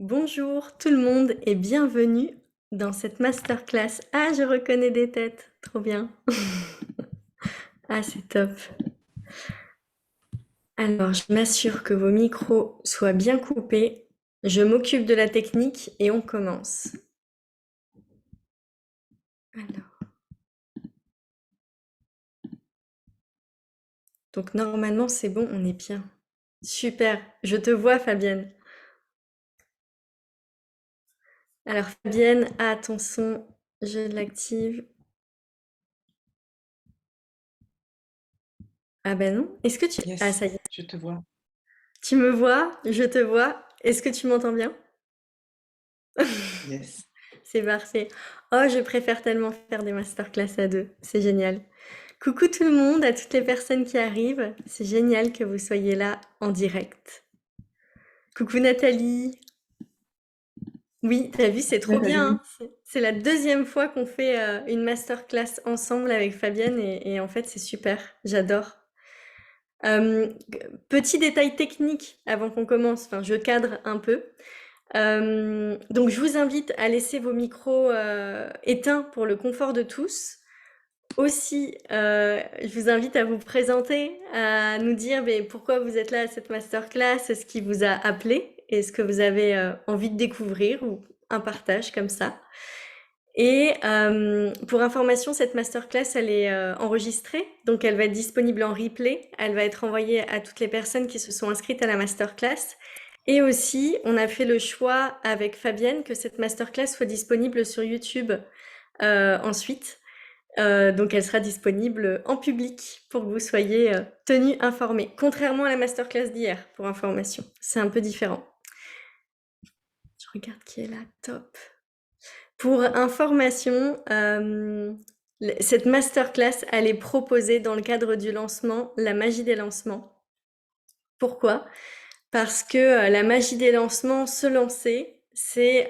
Bonjour tout le monde et bienvenue dans cette masterclass. Ah, je reconnais des têtes, trop bien. Ah, c'est top. Alors, je m'assure que vos micros soient bien coupés. Je m'occupe de la technique et on commence. Alors, donc normalement c'est bon, on est bien. Super, je te vois Fabienne. Alors Fabienne, ah, ton son, je l'active. Ah ben non, est-ce que tu... Ah, Yes, ça y est. je te vois. Tu me vois, je te vois. Est-ce que tu m'entends bien? Yes. C'est parfait. Oh, je préfère tellement faire des masterclass à deux. C'est génial. Coucou tout le monde, à toutes les personnes qui arrivent. C'est génial que vous soyez là en direct. Coucou Nathalie. Oui, t'as vu, c'est trop bien, Nathalie. hein. C'est la deuxième fois qu'on fait une masterclass ensemble avec Fabienne et en fait, c'est super. J'adore. Euh, Petit détail technique avant qu'on commence. Enfin, je cadre un peu. Donc je vous invite à laisser vos micros éteints pour le confort de tous. Aussi, je vous invite à vous présenter, à nous dire pourquoi vous êtes là à cette masterclass, ce qui vous a appelé et ce que vous avez envie de découvrir ou un partage comme ça. Et pour information, cette masterclass, elle est enregistrée, donc elle va être disponible en replay. Elle va être envoyée à toutes les personnes qui se sont inscrites à la masterclass. Et aussi, on a fait le choix avec Fabienne que cette masterclass soit disponible sur YouTube ensuite. Donc elle sera disponible en public pour que vous soyez tenus informés. Contrairement à la masterclass d'hier, pour information. C'est un peu différent. Je regarde qui est là, top. Pour information, cette masterclass, elle est proposée dans le cadre du lancement La magie des lancements. Pourquoi? Parce que la magie des lancements, se lancer, c'est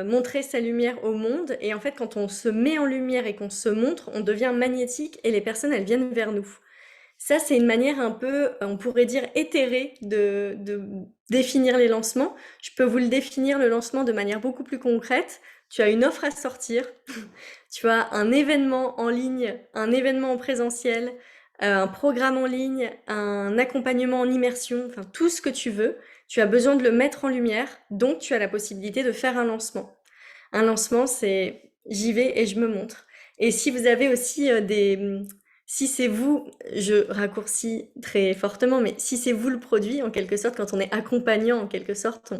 montrer sa lumière au monde. Et en fait, quand on se met en lumière et qu'on se montre, on devient magnétique et les personnes, elles viennent vers nous. Ça, c'est une manière un peu, on pourrait dire, éthérée de définir les lancements. Je peux vous le définir, le lancement, de manière beaucoup plus concrète. Tu as une offre à sortir, tu as un événement en ligne, un événement en présentiel, un programme en ligne, un accompagnement en immersion, enfin tout ce que tu veux. Tu as besoin de le mettre en lumière, donc tu as la possibilité de faire un lancement. Un lancement, c'est j'y vais et je me montre. Et si vous avez aussi si c'est vous, je raccourcis très fortement, mais si c'est vous le produit, en quelque sorte, quand on est accompagnant, en quelque sorte,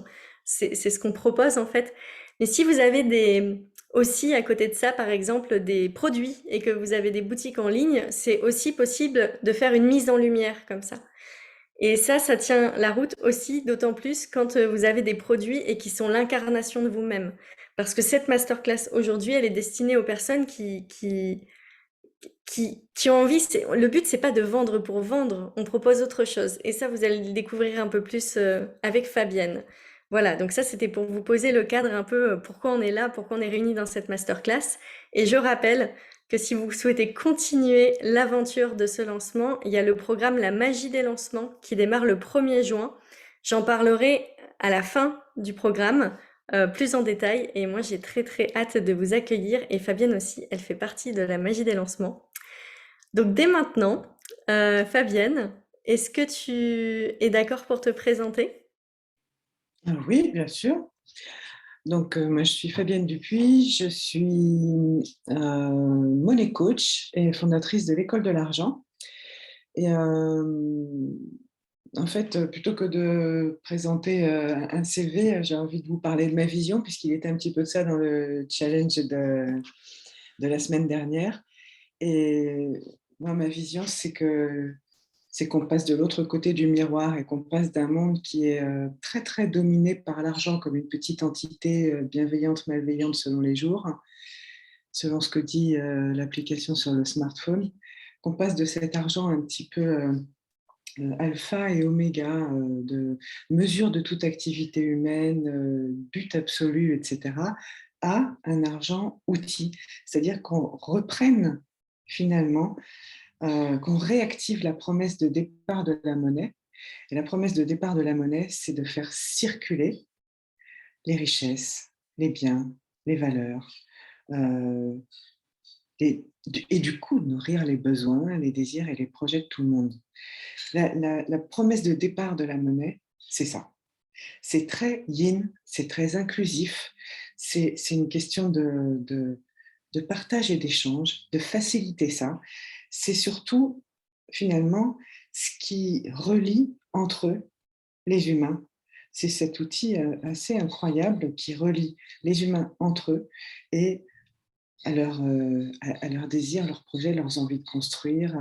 c'est ce qu'on propose en fait. Mais si vous avez aussi à côté de ça, par exemple, des produits et que vous avez des boutiques en ligne, c'est aussi possible de faire une mise en lumière comme ça. Et ça tient la route aussi, d'autant plus quand vous avez des produits et qui sont l'incarnation de vous-même. Parce que cette masterclass aujourd'hui, elle est destinée aux personnes qui ont envie. Le but, c'est pas de vendre pour vendre, on propose autre chose. Et ça, vous allez le découvrir un peu plus avec Fabienne. Voilà, donc ça, c'était pour vous poser le cadre un peu pourquoi on est là, pourquoi on est réunis dans cette masterclass. Et je rappelle que si vous souhaitez continuer l'aventure de ce lancement, il y a le programme La magie des lancements qui démarre le 1er juin. J'en parlerai à la fin du programme, plus en détail. Et moi, j'ai très très hâte de vous accueillir. Et Fabienne aussi, elle fait partie de la magie des lancements. Donc dès maintenant, Fabienne, est-ce que tu es d'accord pour te présenter? Ah oui, bien sûr. Donc, moi, je suis Fabienne Dupuis, je suis money coach et fondatrice de l'École de l'argent. Et en fait, plutôt que de présenter un CV, j'ai envie de vous parler de ma vision, puisqu'il était un petit peu de ça dans le challenge de la semaine dernière. Et moi, ma vision, c'est qu'on passe de l'autre côté du miroir et qu'on passe d'un monde qui est très, très dominé par l'argent comme une petite entité bienveillante, malveillante selon les jours, selon ce que dit l'application sur le smartphone, qu'on passe de cet argent un petit peu alpha et oméga, de mesure de toute activité humaine, but absolu, etc., à un argent outil. C'est-à-dire qu'on reprenne finalement qu'on réactive la promesse de départ de la monnaie. Et la promesse de départ de la monnaie, c'est de faire circuler les richesses, les biens, les valeurs, euh, et du coup nourrir les besoins, les désirs et les projets de tout le monde. La promesse de départ de la monnaie, c'est ça. C'est très yin, c'est très inclusif, c'est une question de partage et d'échange, de faciliter ça. C'est surtout, finalement, ce qui relie entre eux les humains. C'est cet outil assez incroyable qui relie les humains entre eux et à leur désir, leurs projets, leurs envies de construire,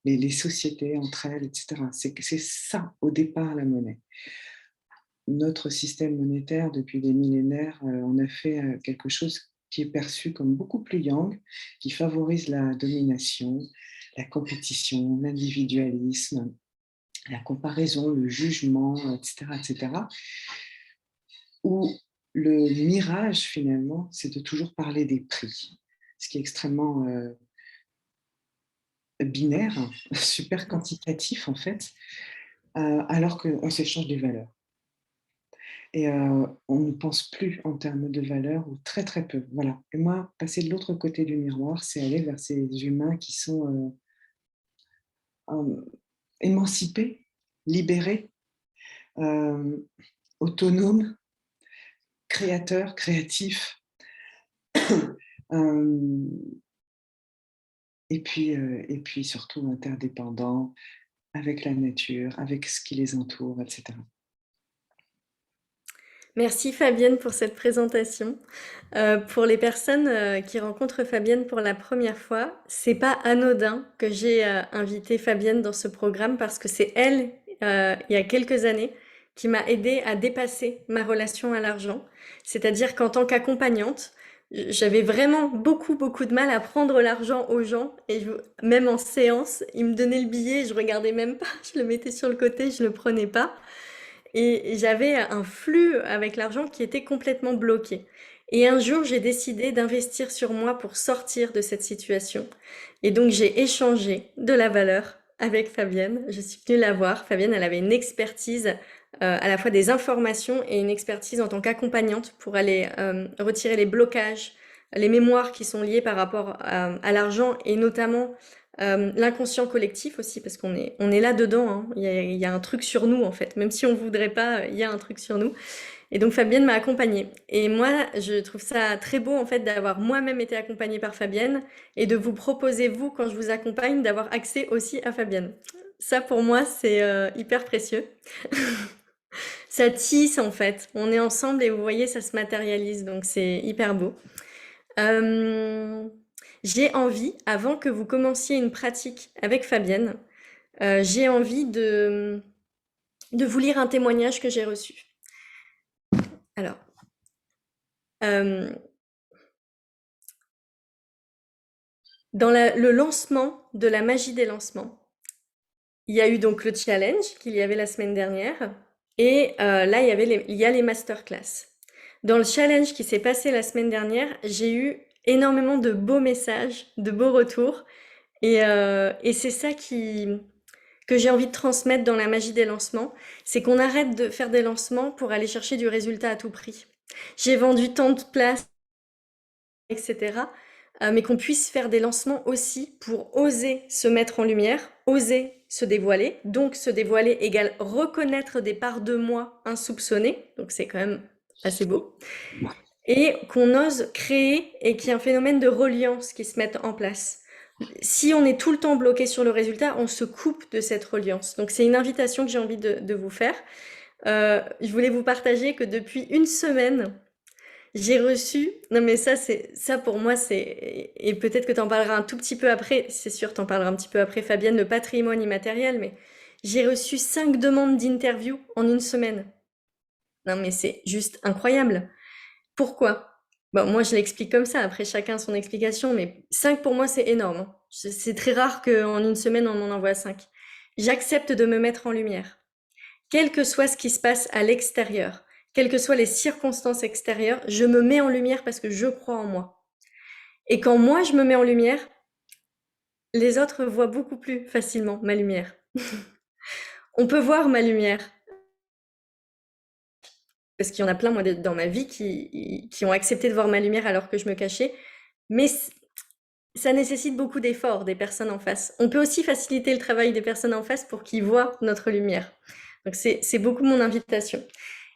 les sociétés entre elles, etc. C'est ça, au départ, la monnaie. Notre système monétaire, depuis des millénaires, on a fait quelque chose qui est perçu comme beaucoup plus yang, qui favorise la domination, la compétition, l'individualisme, la comparaison, le jugement, etc., etc. Où le mirage, finalement, c'est de toujours parler des prix, ce qui est extrêmement binaire, super quantitatif, en fait, alors qu'on s'échange des valeurs. Et on ne pense plus en termes de valeurs ou très très peu. Voilà. Et moi, passer de l'autre côté du miroir, c'est aller vers ces humains qui sont émancipés, libérés, euh, autonomes, créateurs, créatifs, euh, et puis surtout interdépendants avec la nature, avec ce qui les entoure, etc. Merci Fabienne pour cette présentation. Pour les personnes qui rencontrent Fabienne pour la première fois, c'est pas anodin que j'ai invité Fabienne dans ce programme parce que c'est elle, il y a quelques années, qui m'a aidé à dépasser ma relation à l'argent. C'est-à-dire qu'en tant qu'accompagnante, j'avais vraiment beaucoup de mal à prendre l'argent aux gens et même en séance, ils me donnaient le billet, je regardais même pas, je le mettais sur le côté, je le prenais pas. Et j'avais un flux avec l'argent qui était complètement bloqué. Et un jour, j'ai décidé d'investir sur moi pour sortir de cette situation. Et donc, j'ai échangé de la valeur avec Fabienne. Je suis venue la voir. Fabienne, elle avait une expertise, à la fois des informations et une expertise en tant qu'accompagnante pour aller retirer les blocages, les mémoires qui sont liées par rapport à l'argent et notamment l'inconscient collectif aussi, parce on est là-dedans, hein. Il y a un truc sur nous, en fait. Même si on voudrait pas, il y a un truc sur nous. Et donc, Fabienne m'a accompagnée. Et moi, je trouve ça très beau, en fait, d'avoir moi-même été accompagnée par Fabienne et de vous proposer, vous, quand je vous accompagne, d'avoir accès aussi à Fabienne. Ça, pour moi, c'est hyper précieux. Ça tisse, en fait. On est ensemble et vous voyez, ça se matérialise. Donc, c'est hyper beau. Euh, j'ai envie, avant que vous commenciez une pratique avec Fabienne, j'ai envie de vous lire un témoignage que j'ai reçu. Alors, euh, dans le lancement de la magie des lancements, il y a eu donc le challenge qu'il y avait la semaine dernière, et là, il y a les masterclass. Dans le challenge qui s'est passé la semaine dernière, j'ai eu énormément de beaux messages, de beaux retours, et c'est ça que j'ai envie de transmettre dans la magie des lancements, c'est qu'on arrête de faire des lancements pour aller chercher du résultat à tout prix. J'ai vendu tant de places, etc. Mais qu'on puisse faire des lancements aussi pour oser se mettre en lumière, oser se dévoiler. Donc se dévoiler égale reconnaître des parts de moi insoupçonnées. Donc c'est quand même assez beau. Et qu'on ose créer et qu'il y ait un phénomène de reliance qui se mette en place. Si on est tout le temps bloqué sur le résultat, on se coupe de cette reliance. Donc c'est une invitation que j'ai envie de vous faire. Je voulais vous partager que depuis une semaine, j'ai reçu, non mais ça pour moi et peut-être que tu en parleras un tout petit peu après, c'est sûr, tu en parleras un petit peu après Fabienne, le patrimoine immatériel, mais j'ai reçu 5 demandes d'interview en une semaine. Non mais c'est juste incroyable. Pourquoi? Bon, moi je l'explique comme ça, après chacun son explication, mais 5 pour moi c'est énorme, hein. C'est très rare qu'en une semaine on en envoie 5. J'accepte de me mettre en lumière. Quel que soit ce qui se passe à l'extérieur, quelles que soient les circonstances extérieures, je me mets en lumière parce que je crois en moi. Et quand moi je me mets en lumière, les autres voient beaucoup plus facilement ma lumière. On peut voir ma lumière. parce qu'il y en a plein, moi, dans ma vie qui ont accepté de voir ma lumière alors que je me cachais. Mais ça nécessite beaucoup d'efforts des personnes en face. On peut aussi faciliter le travail des personnes en face pour qu'ils voient notre lumière. Donc c'est beaucoup mon invitation.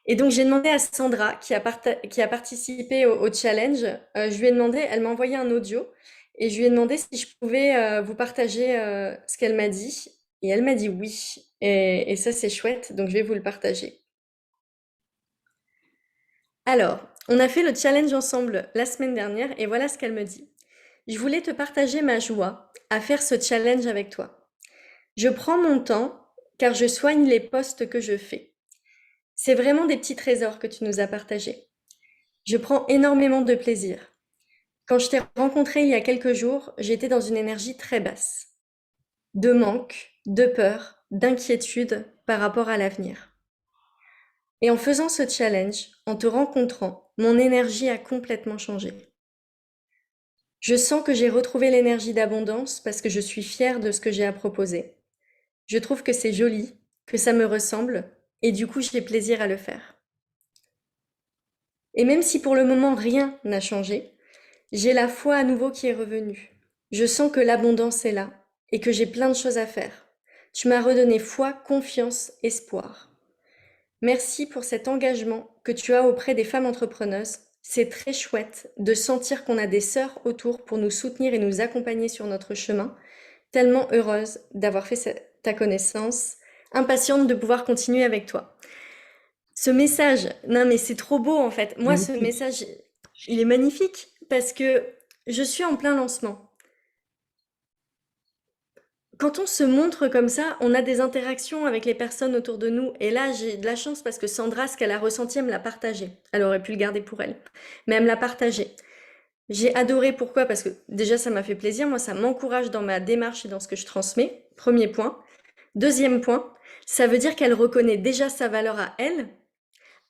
Et donc j'ai demandé à Sandra, qui a participé au challenge, je lui ai demandé, elle m'a envoyé un audio, et je lui ai demandé si je pouvais vous partager ce qu'elle m'a dit. Et elle m'a dit oui. Et ça, c'est chouette, donc je vais vous le partager. Alors, on a fait le challenge ensemble la semaine dernière, et voilà ce qu'elle me dit. Je voulais te partager ma joie à faire ce challenge avec toi. Je prends mon temps car je soigne les postes que je fais. C'est vraiment des petits trésors que tu nous as partagés. Je prends énormément de plaisir. Quand je t'ai rencontré il y a quelques jours, j'étais dans une énergie très basse. De manque, de peur, d'inquiétude par rapport à l'avenir. Et en faisant ce challenge, en te rencontrant, mon énergie a complètement changé. Je sens que j'ai retrouvé l'énergie d'abondance parce que je suis fière de ce que j'ai à proposer. Je trouve que c'est joli, que ça me ressemble, et du coup j'ai plaisir à le faire. Et même si pour le moment rien n'a changé, j'ai la foi à nouveau qui est revenue. Je sens que l'abondance est là, et que j'ai plein de choses à faire. Tu m'as redonné foi, confiance, espoir. Merci pour cet engagement que tu as auprès des femmes entrepreneuses. C'est très chouette de sentir qu'on a des sœurs autour pour nous soutenir et nous accompagner sur notre chemin. Tellement heureuse d'avoir fait ta connaissance, impatiente de pouvoir continuer avec toi. Ce message, non mais c'est trop beau en fait. Moi, ce Magnifique. message, il est magnifique parce que je suis en plein lancement. Quand on se montre comme ça, on a des interactions avec les personnes autour de nous. Et là, j'ai de la chance parce que Sandra, ce qu'elle a ressenti, elle me l'a partagé. Elle aurait pu le garder pour elle. Mais elle me l'a partagé. J'ai adoré, pourquoi? Parce que déjà, ça m'a fait plaisir. Moi, ça m'encourage dans ma démarche et dans ce que je transmets. Premier point. Deuxième point, ça veut dire qu'elle reconnaît déjà sa valeur à elle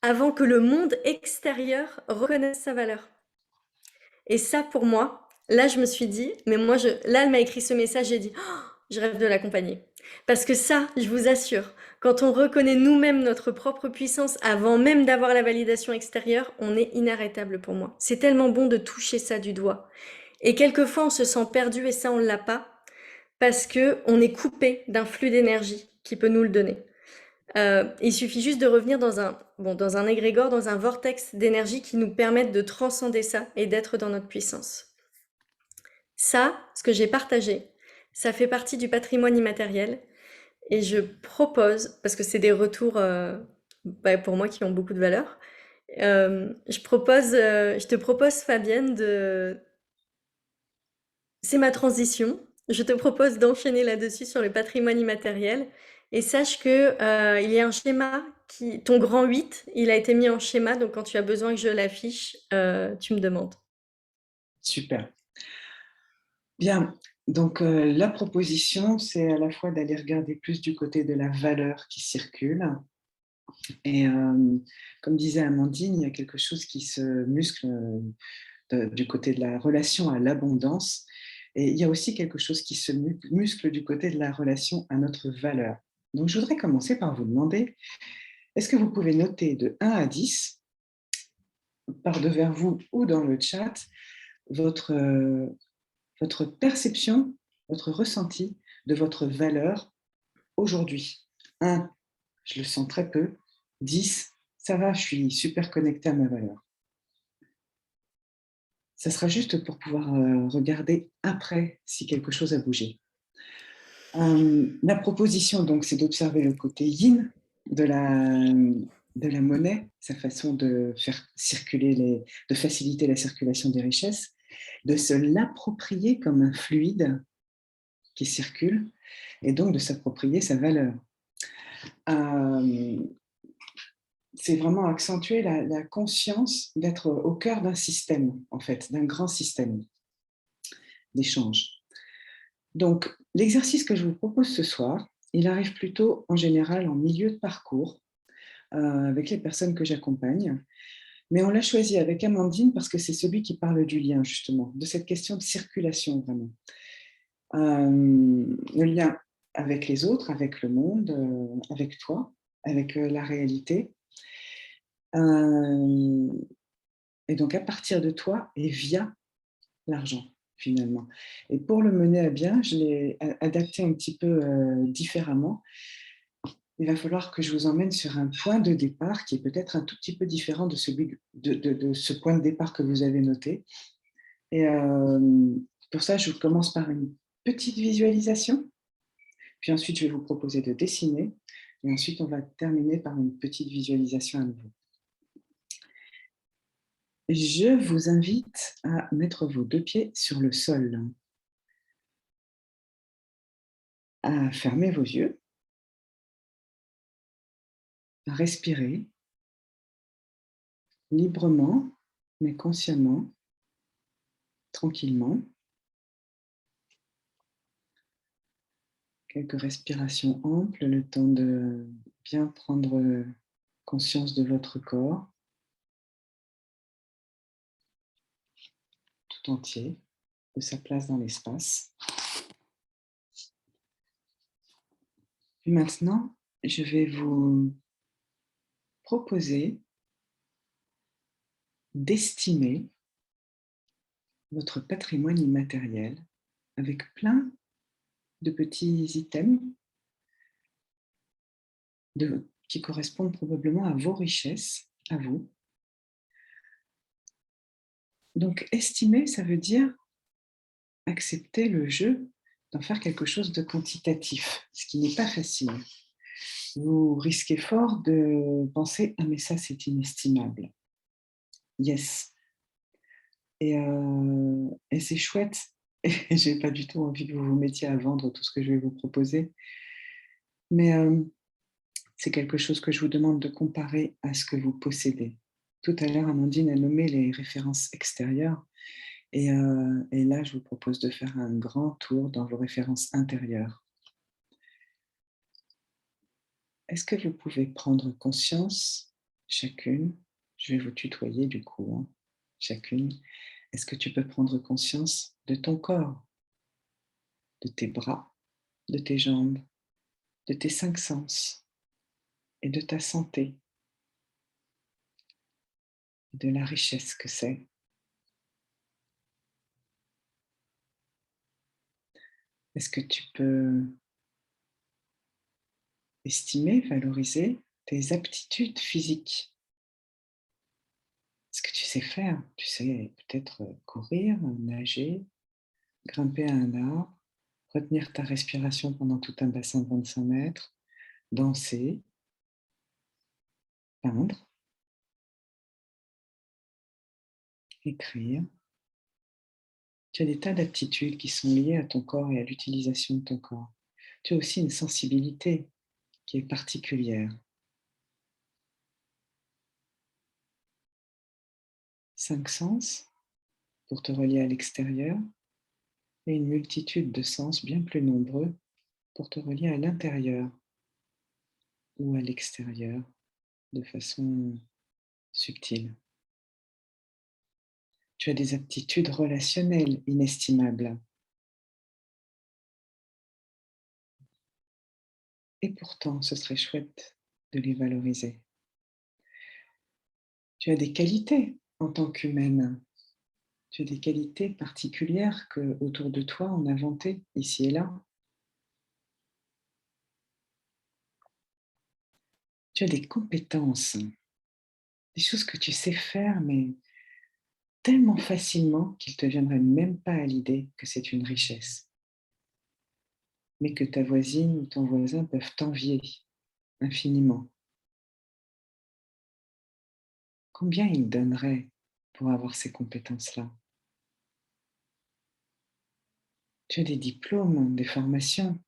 avant que le monde extérieur reconnaisse sa valeur. Et ça, pour moi, là, je me suis dit, mais moi, là, elle m'a écrit ce message, j'ai dit, oh, je rêve de l'accompagner. Parce que ça, je vous assure, quand on reconnaît nous-mêmes notre propre puissance avant même d'avoir la validation extérieure, on est inarrêtable pour moi. C'est tellement bon de toucher ça du doigt. Et quelquefois, on se sent perdu et ça, on ne l'a pas parce que on est coupé d'un flux d'énergie qui peut nous le donner. Il suffit juste de revenir dans un égrégore, dans un vortex d'énergie qui nous permette de transcender ça et d'être dans notre puissance. Ça, ce que j'ai partagé, ça fait partie du patrimoine immatériel et je propose, parce que c'est des retours pour moi qui ont beaucoup de valeur, je te propose Fabienne c'est ma transition. Je te propose d'enchaîner là-dessus sur le patrimoine immatériel. Et sache que il y a un schéma ton grand 8, il a été mis en schéma, donc quand tu as besoin que je l'affiche, tu me demandes. Super. Bien, donc la proposition, c'est à la fois d'aller regarder plus du côté de la valeur qui circule. Et comme disait Amandine, il y a quelque chose qui se muscle du côté de la relation à l'abondance. Et il y a aussi quelque chose qui se muscle du côté de la relation à notre valeur. Donc, je voudrais commencer par vous demander, est-ce que vous pouvez noter de 1 à 10, par devers vous ou dans le chat, votre, votre perception, votre ressenti de votre valeur aujourd'hui? 1, je le sens très peu. 10, ça va, je suis super connectée à ma valeur. Ça sera juste pour pouvoir regarder après si quelque chose a bougé. La proposition, donc, c'est d'observer le côté yin de la monnaie, sa façon de faire circuler de faciliter la circulation des richesses, de se l'approprier comme un fluide qui circule, et donc de s'approprier sa valeur. C'est vraiment accentuer la conscience d'être au cœur d'un système, en fait, d'un grand système d'échange. Donc, l'exercice que je vous propose ce soir, il arrive plutôt en général en milieu de parcours avec les personnes que j'accompagne. Mais on l'a choisi avec Amandine parce que c'est celui qui parle du lien, justement, de cette question de circulation, vraiment. Le lien avec les autres, avec le monde, avec toi, avec la réalité. Et donc, à partir de toi et via l'argent, finalement. Et pour le mener à bien, je l'ai adapté un petit peu différemment. Il va falloir que je vous emmène sur un point de départ qui est peut-être un tout petit peu différent de celui de ce point de départ que vous avez noté. Et pour ça, je commence par une petite visualisation. Puis ensuite, je vais vous proposer de dessiner. Et ensuite, on va terminer par une petite visualisation à nouveau. Je vous invite à mettre vos 2 pieds sur le sol, à fermer vos yeux, à respirer librement, mais consciemment, tranquillement. Quelques respirations amples, le temps de bien prendre conscience de votre corps tout entier, de sa place dans l'espace. Puis maintenant, je vais vous proposer d'estimer votre patrimoine immatériel avec plein de petits items qui correspondent probablement à vos richesses, à vous. Donc, estimer, ça veut dire accepter le jeu d'en faire quelque chose de quantitatif, ce qui n'est pas facile. Vous risquez fort de penser « Ah, mais ça, c'est inestimable. » Yes. Et c'est chouette. Et je n'ai pas du tout envie que vous vous mettiez à vendre tout ce que je vais vous proposer. Mais c'est quelque chose que je vous demande de comparer à ce que vous possédez. Tout à l'heure, Amandine a nommé les références extérieures. Et là, je vous propose de faire un grand tour dans vos références intérieures. Est-ce que vous pouvez prendre conscience, chacune, je vais vous tutoyer du coup, hein, chacune, est-ce que tu peux prendre conscience de ton corps, de tes bras, de tes jambes, de tes 5 sens et de ta santé, de la richesse que c'est? Est-ce que tu peux estimer, valoriser tes aptitudes physiques? Ce que tu sais faire, tu sais peut-être courir, nager, grimper à un arbre, retenir ta respiration pendant tout un bassin de 25 mètres, danser, peindre, écrire. Tu as des tas d'aptitudes qui sont liées à ton corps et à l'utilisation de ton corps. Tu as aussi une sensibilité qui est particulière. 5 sens pour te relier à l'extérieur et une multitude de sens bien plus nombreux pour te relier à l'intérieur ou à l'extérieur de façon subtile. Tu as des aptitudes relationnelles inestimables. Et pourtant, ce serait chouette de les valoriser. Tu as des qualités en tant qu'humaine. Tu as des qualités particulières que, autour de toi, on a vantées ici et là. Tu as des compétences, des choses que tu sais faire, mais tellement facilement qu'il ne te viendrait même pas à l'idée que c'est une richesse, mais que ta voisine ou ton voisin peuvent t'envier infiniment. Combien ils donneraient pour avoir ces compétences-là? Tu as des diplômes, des formations.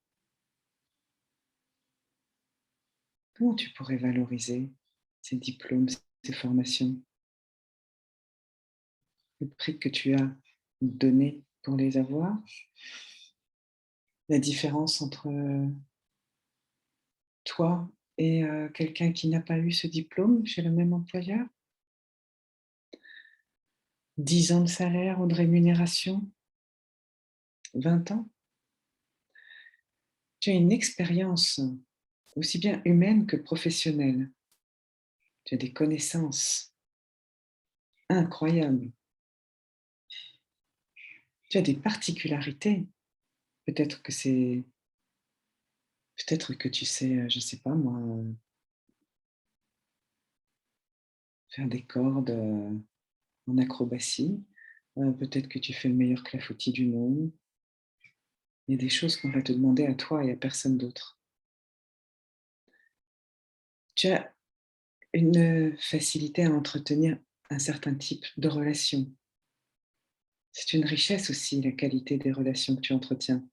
Comment tu pourrais valoriser ces diplômes, ces formations? Le prix que tu as donné pour les avoir? La différence entre toi et quelqu'un qui n'a pas eu ce diplôme chez le même employeur? 10 ans de salaire ou de rémunération? 20 ans? Tu as une expérience aussi bien humaine que professionnelle. Tu as des connaissances incroyables. Tu as des particularités. Peut-être que c'est, peut-être que tu sais, je sais pas moi, faire des cordes en acrobatie. Peut-être que tu fais le meilleur clafoutis du monde. Il y a des choses qu'on va te demander à toi et à personne d'autre. Tu as une facilité à entretenir un certain type de relation. C'est une richesse aussi, la qualité des relations que tu entretiens.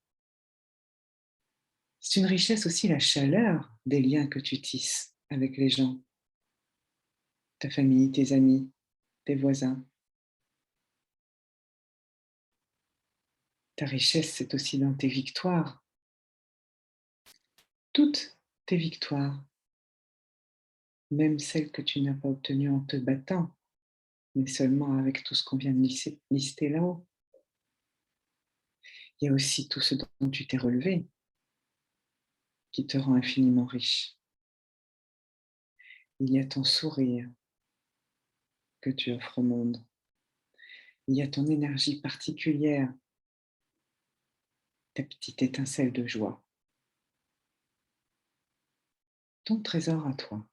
C'est une richesse aussi, la chaleur des liens que tu tisses avec les gens, ta famille, tes amis, tes voisins. Ta richesse, c'est aussi dans tes victoires. Toutes tes victoires, même celles que tu n'as pas obtenues en te battant, mais seulement avec tout ce qu'on vient de lister là-haut. Il y a aussi tout ce dont tu t'es relevé qui te rend infiniment riche. Il y a ton sourire que tu offres au monde. Il y a ton énergie particulière, ta petite étincelle de joie, ton trésor à toi.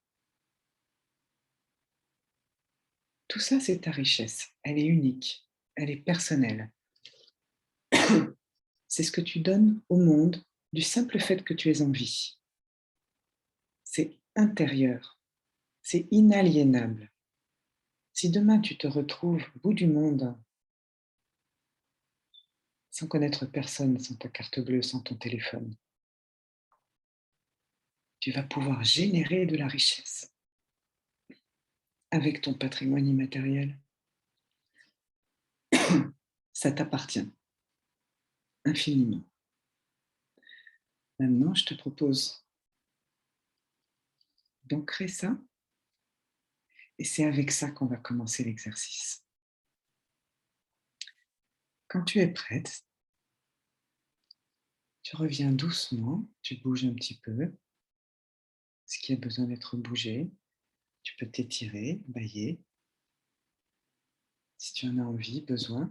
Tout ça, c'est ta richesse. Elle est unique, elle est personnelle. C'est ce que tu donnes au monde du simple fait que tu es en vie. C'est intérieur, c'est inaliénable. Si demain tu te retrouves au bout du monde, sans connaître personne, sans ta carte bleue, sans ton téléphone, tu vas pouvoir générer de la richesse avec ton patrimoine immatériel. Ça t'appartient infiniment. Maintenant, je te propose d'ancrer ça et c'est avec ça qu'on va commencer l'exercice. Quand tu es prête, tu reviens doucement, tu bouges un petit peu, ce qui a besoin d'être bougé. Tu peux t'étirer, bâiller, si tu en as envie, besoin.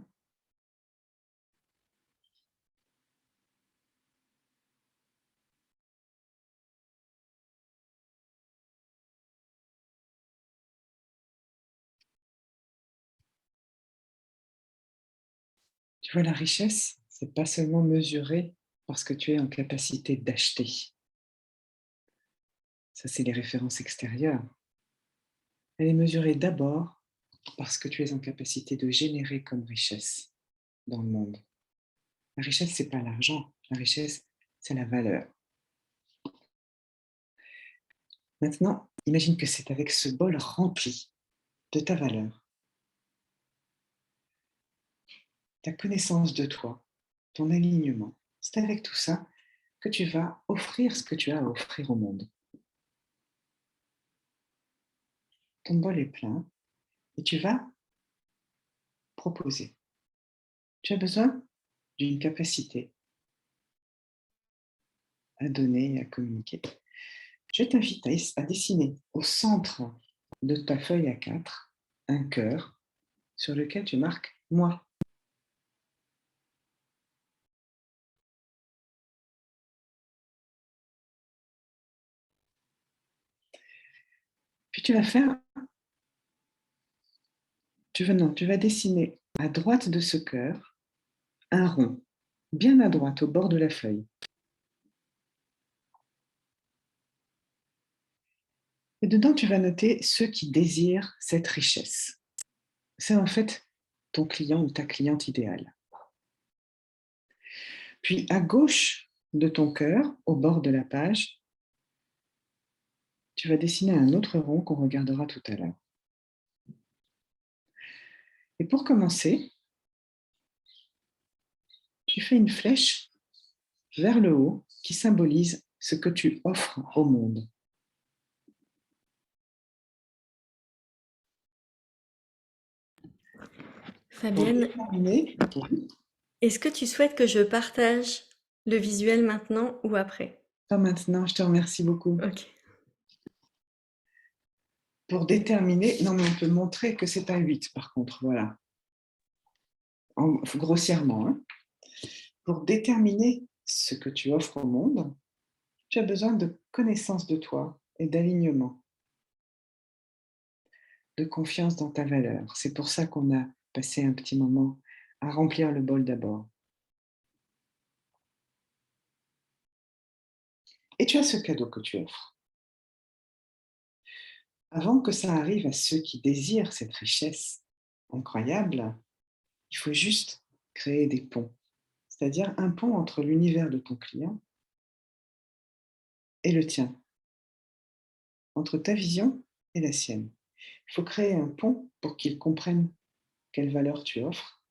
Tu vois, la richesse, c'est pas seulement mesuré parce que tu es en capacité d'acheter. Ça, c'est les références extérieures. Elle est mesurée d'abord parce que tu es en capacité de générer comme richesse dans le monde. La richesse, c'est pas l'argent. La richesse, c'est la valeur. Maintenant, imagine que c'est avec ce bol rempli de ta valeur, ta connaissance de toi, ton alignement. C'est avec tout ça que tu vas offrir ce que tu as à offrir au monde. Ton bol est plein et tu vas proposer. Tu as besoin d'une capacité à donner et à communiquer. Je t'invite à dessiner au centre de ta feuille A4 un cœur sur lequel tu marques moi. Puis tu vas faire, tu vas dessiner à droite de ce cœur un rond, bien à droite au bord de la feuille. Et dedans, tu vas noter ceux qui désirent cette richesse. C'est en fait ton client ou ta cliente idéale. Puis à gauche de ton cœur, au bord de la page, tu vas dessiner un autre rond qu'on regardera tout à l'heure. Et pour commencer, tu fais une flèche vers le haut qui symbolise ce que tu offres au monde. Pour Fabienne, déterminer, est-ce que tu souhaites que je partage le visuel maintenant ou après? pas maintenant, je te remercie beaucoup. Ok. pour déterminer, non mais on peut montrer que c'est un 8 par contre, voilà, grossièrement. Hein. Pour déterminer ce que tu offres au monde, tu as besoin de connaissance de toi et d'alignement, de confiance dans ta valeur. C'est pour ça qu'on a passé un petit moment à remplir le bol d'abord. Et tu as ce cadeau que tu offres. Avant que ça arrive à ceux qui désirent cette richesse incroyable, il faut juste créer des ponts, c'est-à-dire un pont entre l'univers de ton client et le tien, entre ta vision et la sienne. Il faut créer un pont pour qu'il comprenne quelle valeur tu offres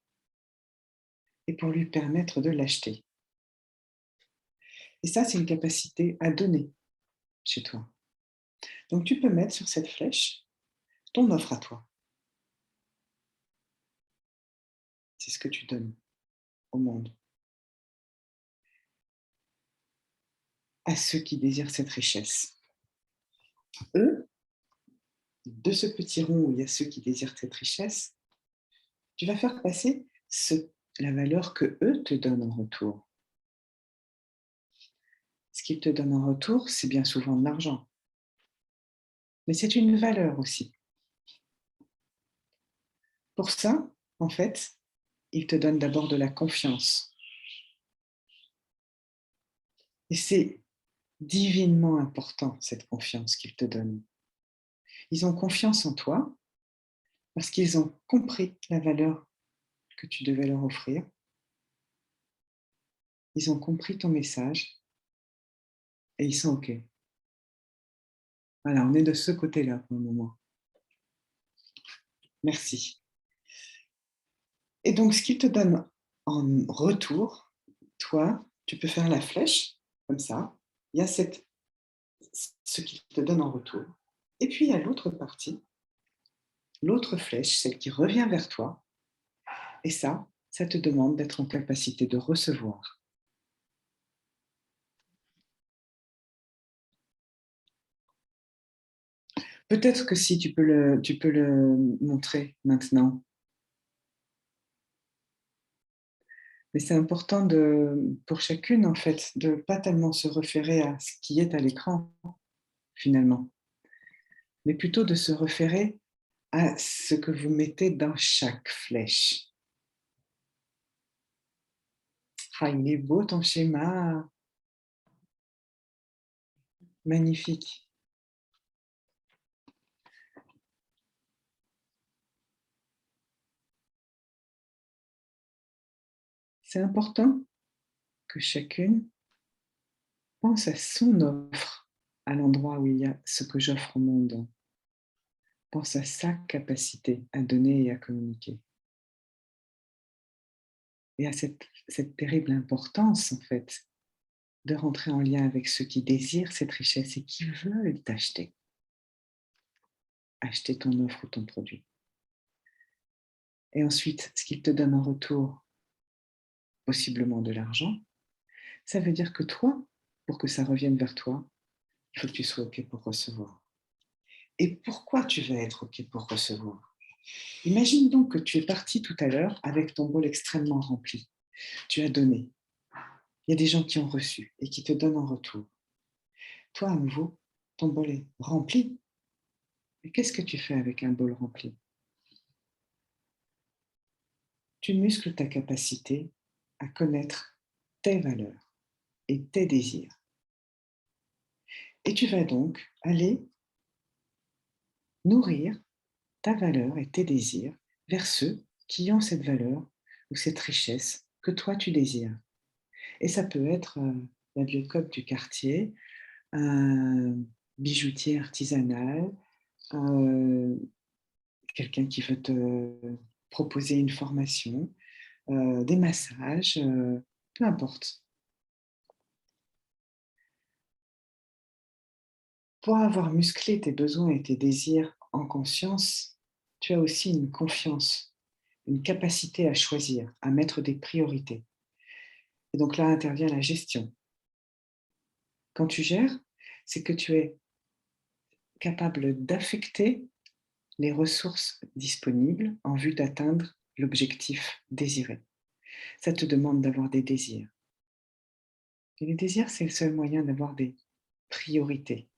et pour lui permettre de l'acheter. Et ça, c'est une capacité à donner chez toi. Donc, tu peux mettre sur cette flèche ton offre à toi. C'est ce que tu donnes au monde, à ceux qui désirent cette richesse. Eux, de ce petit rond où il y a ceux qui désirent cette richesse, tu vas faire passer la valeur que eux te donnent en retour. Ce qu'ils te donnent en retour, c'est bien souvent de l'argent. Mais c'est une valeur aussi. Pour ça, en fait, ils te donnent d'abord de la confiance. Et c'est divinement important, cette confiance qu'ils te donnent. Ils ont confiance en toi parce qu'ils ont compris la valeur que tu devais leur offrir. Ils ont compris ton message et ils sont OK. Voilà, on est de ce côté-là pour le moment. Merci. Et donc, ce qu'ils te donnent en retour, toi, tu peux faire la flèche, comme ça. Il y a ce qu'ils te donnent en retour. Et puis, il y a l'autre partie, l'autre flèche, celle qui revient vers toi. Et ça te demande d'être en capacité de recevoir. Peut-être que si tu peux le montrer maintenant. Mais c'est important pour chacune, en fait, de ne pas tellement se référer à ce qui est à l'écran, finalement, mais plutôt de se référer à ce que vous mettez dans chaque flèche. Ah, il est beau ton schéma. Magnifique. C'est important que chacune pense à son offre, à l'endroit où il y a ce que j'offre au monde. Pense à sa capacité à donner et à communiquer. Et à cette terrible importance, en fait, de rentrer en lien avec ceux qui désirent cette richesse et qui veulent t'acheter. Acheter ton offre ou ton produit. Et ensuite, ce qu'ils te donnent en retour, possiblement de l'argent, ça veut dire que toi, pour que ça revienne vers toi, il faut que tu sois OK pour recevoir. Et pourquoi tu vas être OK pour recevoir? Imagine donc que tu es parti tout à l'heure avec ton bol extrêmement rempli. Tu as donné. Il y a des gens qui ont reçu et qui te donnent en retour. Toi, à nouveau, ton bol est rempli. Mais qu'est-ce que tu fais avec un bol rempli? Tu muscles ta capacité à connaître tes valeurs et tes désirs. Et tu vas donc aller nourrir ta valeur et tes désirs vers ceux qui ont cette valeur ou cette richesse que toi tu désires. Et ça peut être la biocop du quartier, un bijoutier artisanal, quelqu'un qui veut te proposer une formation, des massages, peu importe. Pour avoir musclé tes besoins et tes désirs en conscience, tu as aussi une confiance, une capacité à choisir, à mettre des priorités. Et donc là intervient la gestion. Quand tu gères, c'est que tu es capable d'affecter les ressources disponibles en vue d'atteindre l'objectif désiré. Ça te demande d'avoir des désirs. Et les désirs, c'est le seul moyen d'avoir des priorités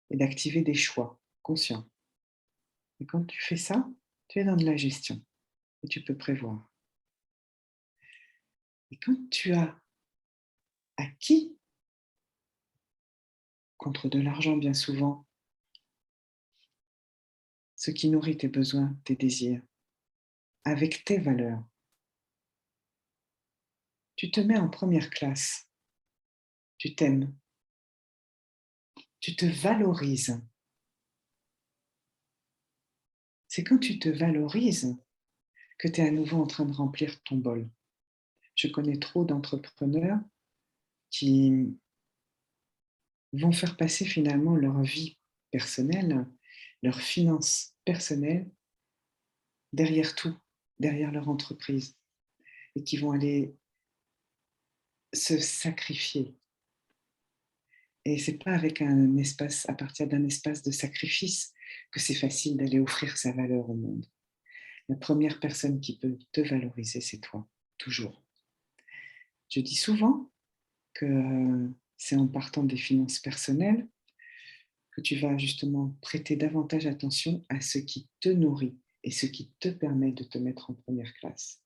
et d'activer des choix conscients. Et quand tu fais ça, tu es dans de la gestion et tu peux prévoir. Et quand tu as acquis, contre de l'argent bien souvent, ce qui nourrit tes besoins, tes désirs, avec tes valeurs, tu te mets en première classe, tu t'aimes, tu te valorises. C'est quand tu te valorises que tu es à nouveau en train de remplir ton bol. Je connais trop d'entrepreneurs qui vont faire passer finalement leur vie personnelle, leurs finances personnelles derrière tout, derrière leur entreprise, et qui vont aller se sacrifier. Et c'est pas avec un espace, à partir d'un espace de sacrifice, que c'est facile d'aller offrir sa valeur au monde. La première personne qui peut te valoriser, c'est toi, toujours. Je dis souvent que c'est en partant des finances personnelles que tu vas justement prêter davantage attention à ce qui te nourrit et ce qui te permet de te mettre en première classe.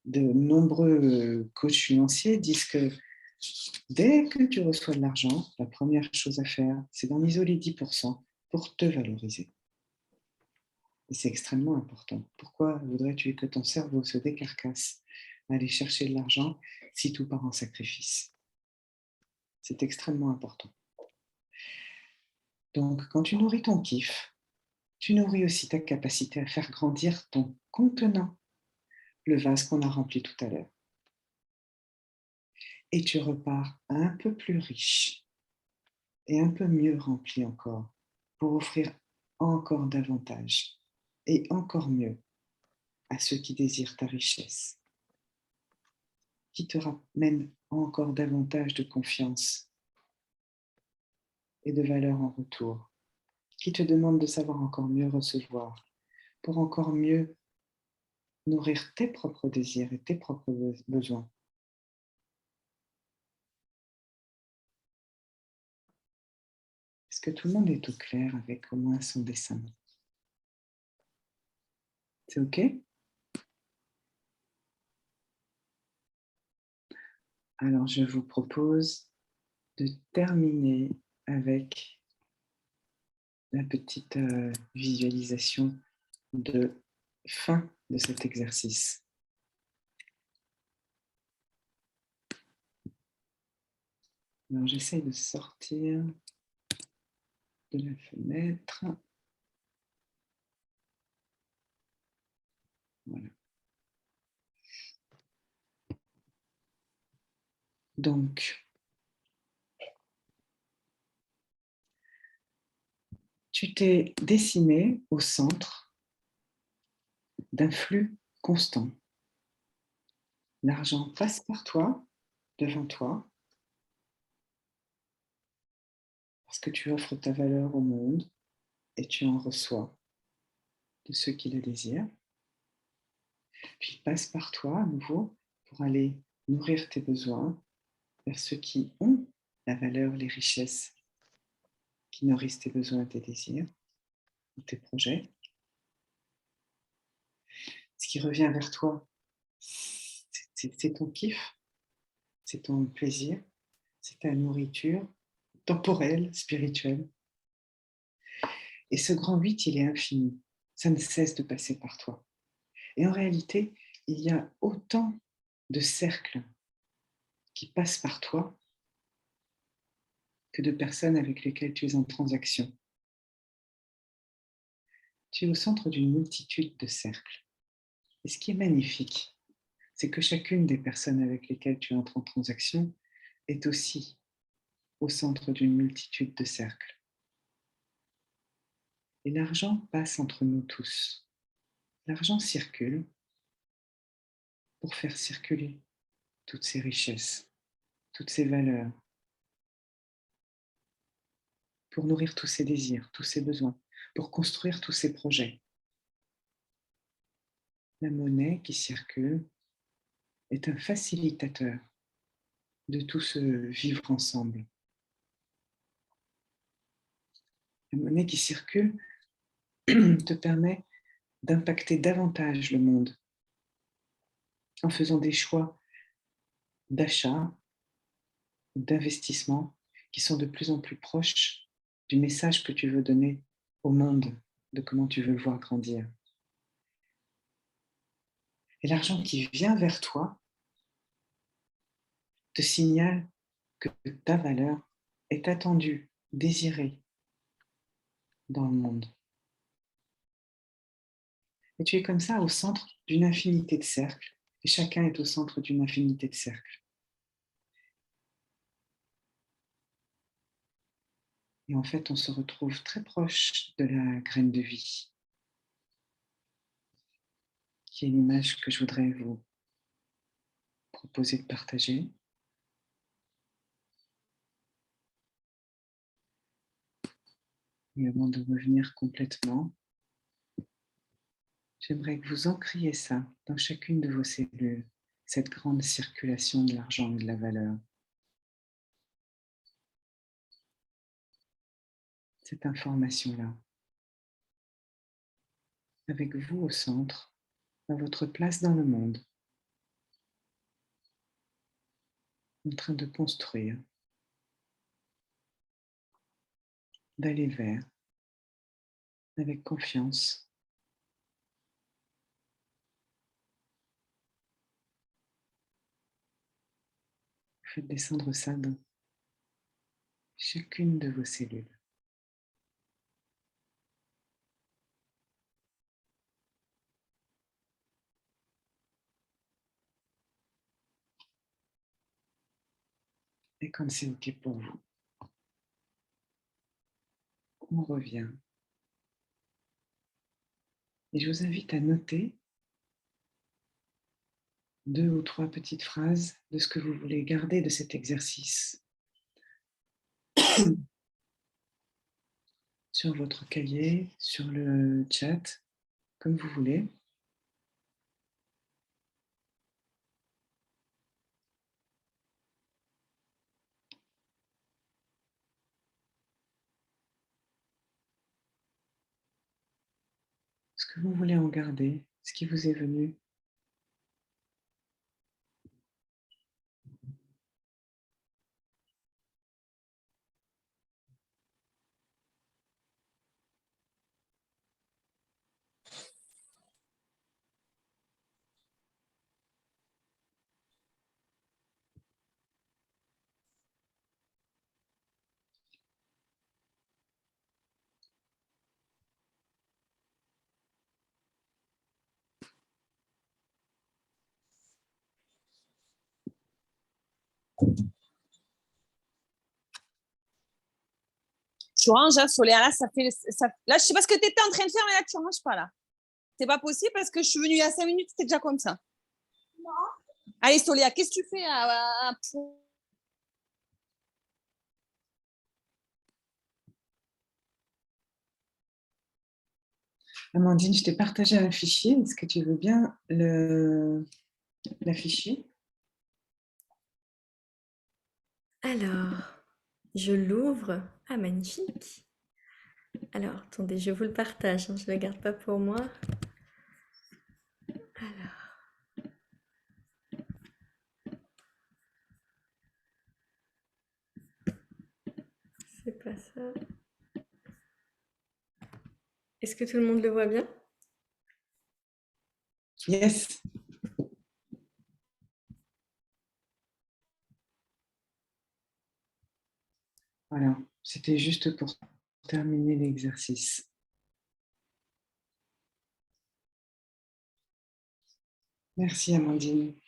De nombreux coachs financiers disent que dès que tu reçois de l'argent, la première chose à faire, c'est d'en isoler 10% pour te valoriser. Et c'est extrêmement important. Pourquoi voudrais-tu que ton cerveau se décarcasse à aller chercher de l'argent si tout part en sacrifice? C'est extrêmement important. Donc, quand tu nourris ton kiff, tu nourris aussi ta capacité à faire grandir ton contenant, le vase qu'on a rempli tout à l'heure. Et tu repars un peu plus riche et un peu mieux rempli encore pour offrir encore davantage et encore mieux à ceux qui désirent ta richesse, qui te ramènent encore davantage de confiance et de valeur en retour, qui te demandent de savoir encore mieux recevoir pour encore mieux nourrir tes propres désirs et tes propres besoins. Est-ce que tout le monde est au clair avec au moins son dessin? C'est OK? Alors, je vous propose de terminer avec la petite visualisation de fin de cet exercice. Alors, j'essaie de sortir de la fenêtre. Voilà. Donc, tu t'es dessiné au centre d'un flux constant. L'argent passe par toi, devant toi, parce que tu offres ta valeur au monde et tu en reçois de ceux qui le désirent. Puis il passe par toi à nouveau pour aller nourrir tes besoins vers ceux qui ont la valeur, les richesses qui nourrissent tes besoins, tes désirs, ou tes projets. Ce qui revient vers toi, c'est ton kiff, c'est ton plaisir, c'est ta nourriture temporelle, spirituelle. Et ce grand 8, il est infini. Ça ne cesse de passer par toi. Et en réalité, il y a autant de cercles qui passent par toi que de personnes avec lesquelles tu es en transaction. Tu es au centre d'une multitude de cercles. Et ce qui est magnifique, c'est que chacune des personnes avec lesquelles tu entres en transaction est aussi au centre d'une multitude de cercles. Et l'argent passe entre nous tous. L'argent circule pour faire circuler toutes ces richesses, toutes ces valeurs, pour nourrir tous ses désirs, tous ses besoins, pour construire tous ses projets. La monnaie qui circule est un facilitateur de tout ce vivre ensemble. La monnaie qui circule te permet d'impacter davantage le monde en faisant des choix d'achat, d'investissement qui sont de plus en plus proches du message que tu veux donner au monde, de comment tu veux le voir grandir. Et l'argent qui vient vers toi te signale que ta valeur est attendue, désirée dans le monde. Et tu es comme ça au centre d'une infinité de cercles, et chacun est au centre d'une infinité de cercles. Et en fait, on se retrouve très proche de la graine de vie, qui est l'image que je voudrais vous proposer de partager. Et avant de revenir complètement, j'aimerais que vous ancriez ça dans chacune de vos cellules, cette grande circulation de l'argent et de la valeur. Cette information-là, avec vous au centre, à votre place dans le monde, en train de construire, d'aller vers, avec confiance. Faites descendre ça dans chacune de vos cellules. Et quand c'est OK pour vous, on revient. Et je vous invite à noter 2 ou 3 petites phrases de ce que vous voulez garder de cet exercice sur votre cahier, sur le chat, comme vous voulez. Ce que vous voulez en garder, ce qui vous est venu. Tu ranges, hein, Soléa, là, ça fait. Ça... Là, je sais pas ce que tu étais en train de faire, mais là, tu ranges pas, là. C'est pas possible parce que je suis venue il y a 5 minutes, c'était déjà comme ça. Non. Allez, Soléa, qu'est-ce que tu fais Amandine, je t'ai partagé un fichier. Est-ce que tu veux bien l'afficher? Alors, je l'ouvre. Ah, magnifique. Alors, attendez, je vous le partage, hein, je ne le garde pas pour moi. Alors, c'est pas ça. Est-ce que tout le monde le voit bien? Yes. Voilà, c'était juste pour terminer l'exercice. Merci Amandine.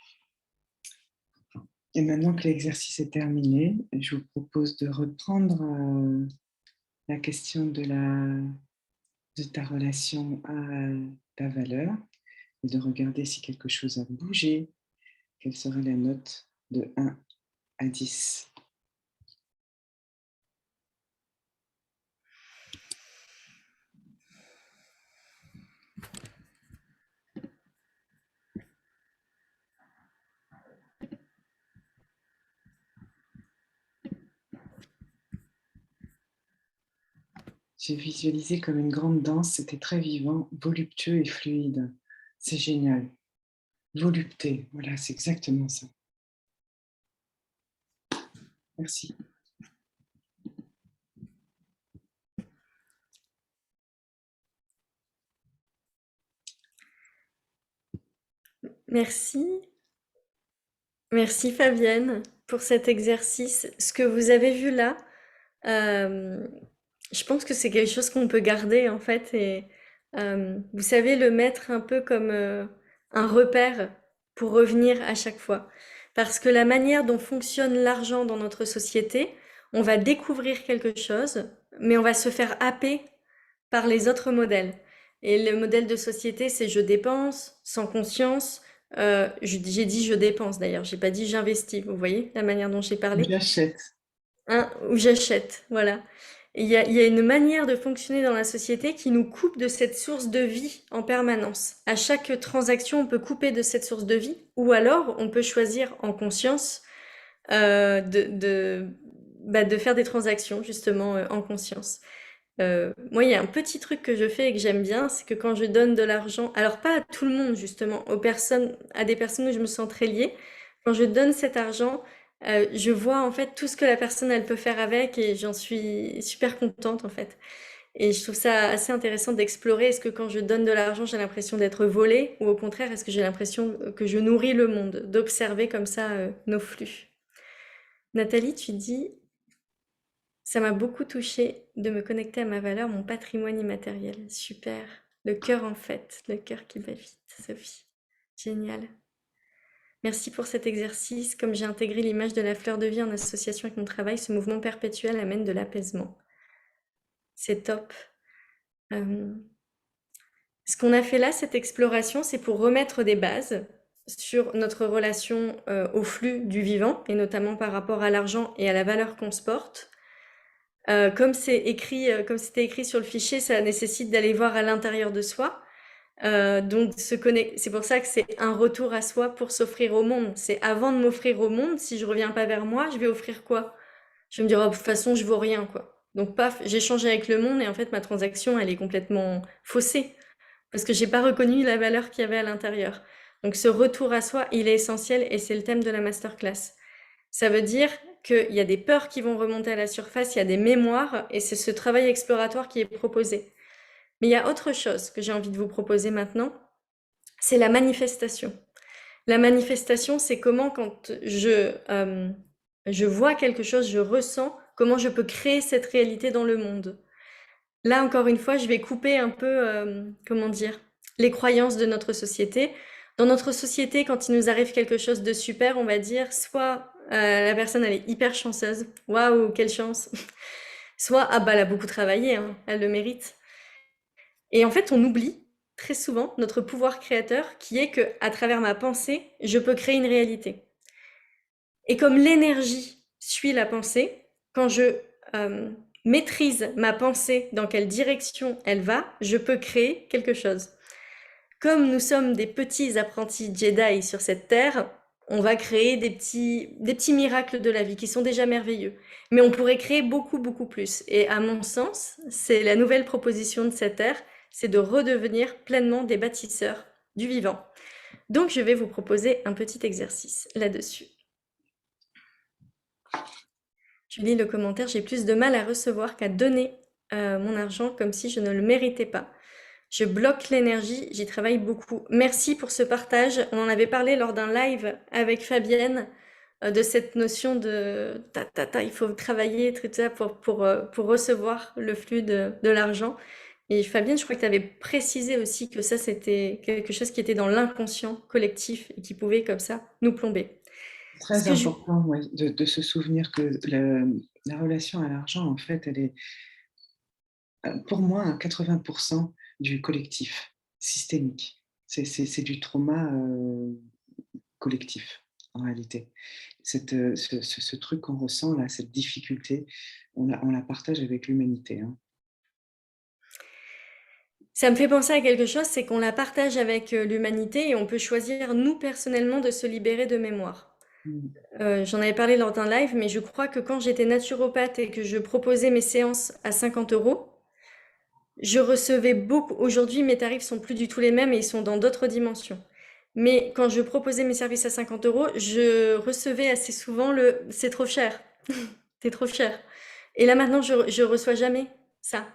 Et maintenant que l'exercice est terminé, je vous propose de reprendre la question de ta relation à ta valeur et de regarder si quelque chose a bougé. Quelle serait la note de 1 à 10? J'ai visualisé comme une grande danse, c'était très vivant, voluptueux et fluide. C'est génial. Volupté, voilà, c'est exactement ça. Merci. Merci. Merci Fabienne pour cet exercice. Ce que vous avez vu là, je pense que c'est quelque chose qu'on peut garder en fait et vous savez le mettre un peu comme un repère pour revenir à chaque fois. Parce que la manière dont fonctionne l'argent dans notre société, on va découvrir quelque chose, mais on va se faire happer par les autres modèles. Et le modèle de société, c'est je dépense sans conscience. J'ai dit je dépense d'ailleurs, j'ai pas dit j'investis. Vous voyez la manière dont j'ai parlé? J'achète. Hein, ou j'achète, voilà. Et il y a une manière de fonctionner dans la société qui nous coupe de cette source de vie en permanence. À chaque transaction, on peut couper de cette source de vie, ou alors on peut choisir en conscience de faire des transactions justement en conscience. Moi, il y a un petit truc que je fais et que j'aime bien, c'est que quand je donne de l'argent, alors pas à tout le monde justement, aux personnes, à des personnes où je me sens très liée, quand je donne cet argent, je vois en fait tout ce que la personne elle peut faire avec et j'en suis super contente en fait. Et je trouve ça assez intéressant d'explorer. Est-ce que quand je donne de l'argent, j'ai l'impression d'être volée ou au contraire, est-ce que j'ai l'impression que je nourris le monde, d'observer comme ça nos flux. Nathalie, tu dis ça m'a beaucoup touchée de me connecter à ma valeur, mon patrimoine immatériel. Super. Le cœur en fait, le cœur qui bat vite, Sophie. Génial. Merci pour cet exercice. Comme j'ai intégré l'image de la fleur de vie en association avec mon travail, ce mouvement perpétuel amène de l'apaisement. C'est top. Ce qu'on a fait là, cette exploration, c'est pour remettre des bases sur notre relation au flux du vivant, et notamment par rapport à l'argent et à la valeur qu'on se porte. Comme c'était écrit sur le fichier, ça nécessite d'aller voir à l'intérieur de soi. Donc c'est pour ça que c'est un retour à soi pour s'offrir au monde. C'est avant de m'offrir au monde, si je reviens pas vers moi, je vais offrir quoi? Je vais me dire, oh, de toute façon, je vaux rien, quoi. Donc paf, j'échange avec le monde et en fait ma transaction, elle est complètement faussée parce que j'ai pas reconnu la valeur qu'il y avait à l'intérieur. Donc ce retour à soi, il est essentiel et c'est le thème de la masterclass. Ça veut dire qu'il y a des peurs qui vont remonter à la surface, il y a des mémoires, et c'est ce travail exploratoire qui est proposé. Mais il y a autre chose que j'ai envie de vous proposer maintenant, c'est la manifestation. La manifestation, c'est comment quand je vois quelque chose, je ressens, comment je peux créer cette réalité dans le monde. Là, encore une fois, je vais couper un peu, comment dire, les croyances de notre société. Dans notre société, quand il nous arrive quelque chose de super, on va dire soit la personne elle est hyper chanceuse, waouh, quelle chance. Soit ah bah elle a beaucoup travaillé, hein, elle le mérite. Et en fait, on oublie très souvent notre pouvoir créateur qui est que à travers ma pensée, je peux créer une réalité. Et comme l'énergie suit la pensée, quand je maîtrise ma pensée, dans quelle direction elle va, je peux créer quelque chose. Comme nous sommes des petits apprentis Jedi sur cette terre, on va créer des petits miracles de la vie qui sont déjà merveilleux. Mais on pourrait créer beaucoup, beaucoup plus. Et à mon sens, c'est la nouvelle proposition de cette ère, c'est de redevenir pleinement des bâtisseurs du vivant. Donc, je vais vous proposer un petit exercice là-dessus. Je lis le commentaire, j'ai plus de mal à recevoir qu'à donner mon argent comme si je ne le méritais pas. Je bloque l'énergie, j'y travaille beaucoup. Merci pour ce partage. On en avait parlé lors d'un live avec Fabienne de cette notion de il faut travailler tout ça pour recevoir le flux de l'argent. Et Fabienne, je crois que tu avais précisé aussi que ça, c'était quelque chose qui était dans l'inconscient collectif et qui pouvait comme ça nous plomber. Très important ouais, de se souvenir que la relation à l'argent, en fait, elle est pour moi à 80% du collectif, systémique. C'est du trauma collectif, en réalité. Ce truc qu'on ressent, là, cette difficulté, on la partage avec l'humanité. Hein. Ça me fait penser à quelque chose, c'est qu'on la partage avec l'humanité et on peut choisir, nous, personnellement, de se libérer de mémoire. J'en avais parlé lors d'un live, mais je crois que quand j'étais naturopathe et que je proposais mes séances à 50 €, je recevais beaucoup. Aujourd'hui, mes tarifs sont plus du tout les mêmes et ils sont dans d'autres dimensions. Mais quand je proposais mes services à 50 euros, je recevais assez souvent le c'est trop cher, c'est trop cher. Et là maintenant, je reçois jamais ça.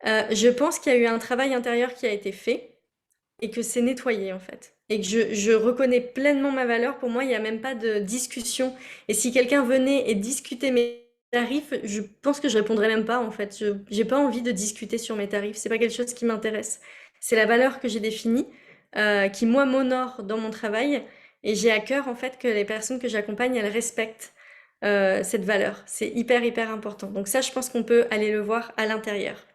Je pense qu'il y a eu un travail intérieur qui a été fait et que c'est nettoyé en fait. Et que je reconnais pleinement ma valeur. Pour moi, il n'y a même pas de discussion. Et si quelqu'un venait et discutait mes tarifs, je pense que je répondrais même pas en fait. Je j'ai pas envie de discuter sur mes tarifs. C'est pas quelque chose qui m'intéresse. C'est la valeur que j'ai définie, qui moi m'honore dans mon travail. Et j'ai à cœur en fait que les personnes que j'accompagne, elles respectent cette valeur. C'est hyper hyper important. Donc ça, je pense qu'on peut aller le voir à l'intérieur.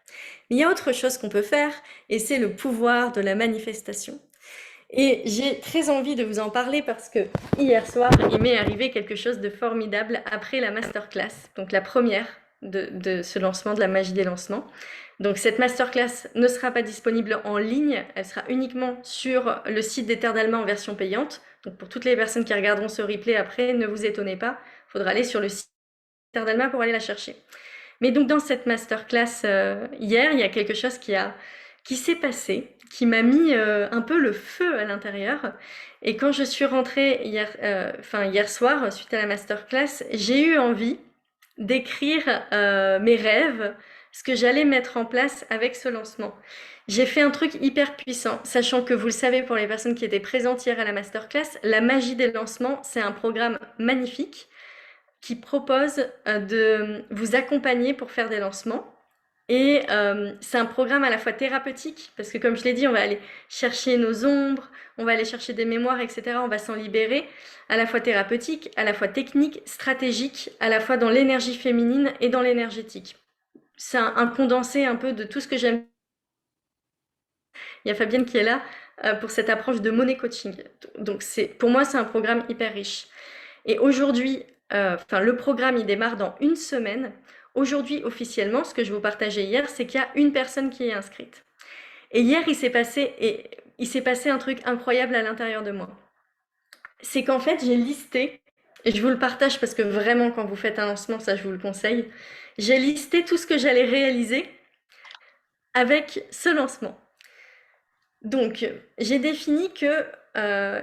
Mais il y a autre chose qu'on peut faire, et c'est le pouvoir de la manifestation. Et j'ai très envie de vous en parler parce que hier soir, il m'est arrivé quelque chose de formidable après la masterclass, donc la première de ce lancement, de la magie des lancements. Donc cette masterclass ne sera pas disponible en ligne, elle sera uniquement sur le site des Terres d'Alma en version payante. Donc pour toutes les personnes qui regarderont ce replay après, ne vous étonnez pas, il faudra aller sur le site des Terres d'Alma pour aller la chercher. Mais donc dans cette masterclass hier, il y a quelque chose qui s'est passé, qui m'a mis un peu le feu à l'intérieur. Et quand je suis rentrée hier soir, suite à la masterclass, j'ai eu envie d'écrire mes rêves, ce que j'allais mettre en place avec ce lancement. J'ai fait un truc hyper puissant, sachant que vous le savez pour les personnes qui étaient présentes hier à la masterclass, la magie des lancements, c'est un programme magnifique qui propose de vous accompagner pour faire des lancements. Et c'est un programme à la fois thérapeutique, parce que comme je l'ai dit, on va aller chercher nos ombres, on va aller chercher des mémoires, etc. On va s'en libérer, à la fois thérapeutique, à la fois technique, stratégique, à la fois dans l'énergie féminine et dans l'énergétique. C'est un condensé un peu de tout ce que j'aime. Il y a Fabienne qui est là pour cette approche de money coaching. Donc pour moi, c'est un programme hyper riche. Et aujourd'hui, le programme, il démarre dans une semaine. Aujourd'hui, officiellement, ce que je vous partageais hier, c'est qu'il y a une personne qui est inscrite. Et hier, il s'est passé un truc incroyable à l'intérieur de moi. C'est qu'en fait, j'ai listé, et je vous le partage parce que vraiment, quand vous faites un lancement, ça, je vous le conseille, j'ai listé tout ce que j'allais réaliser avec ce lancement. Donc, j'ai défini que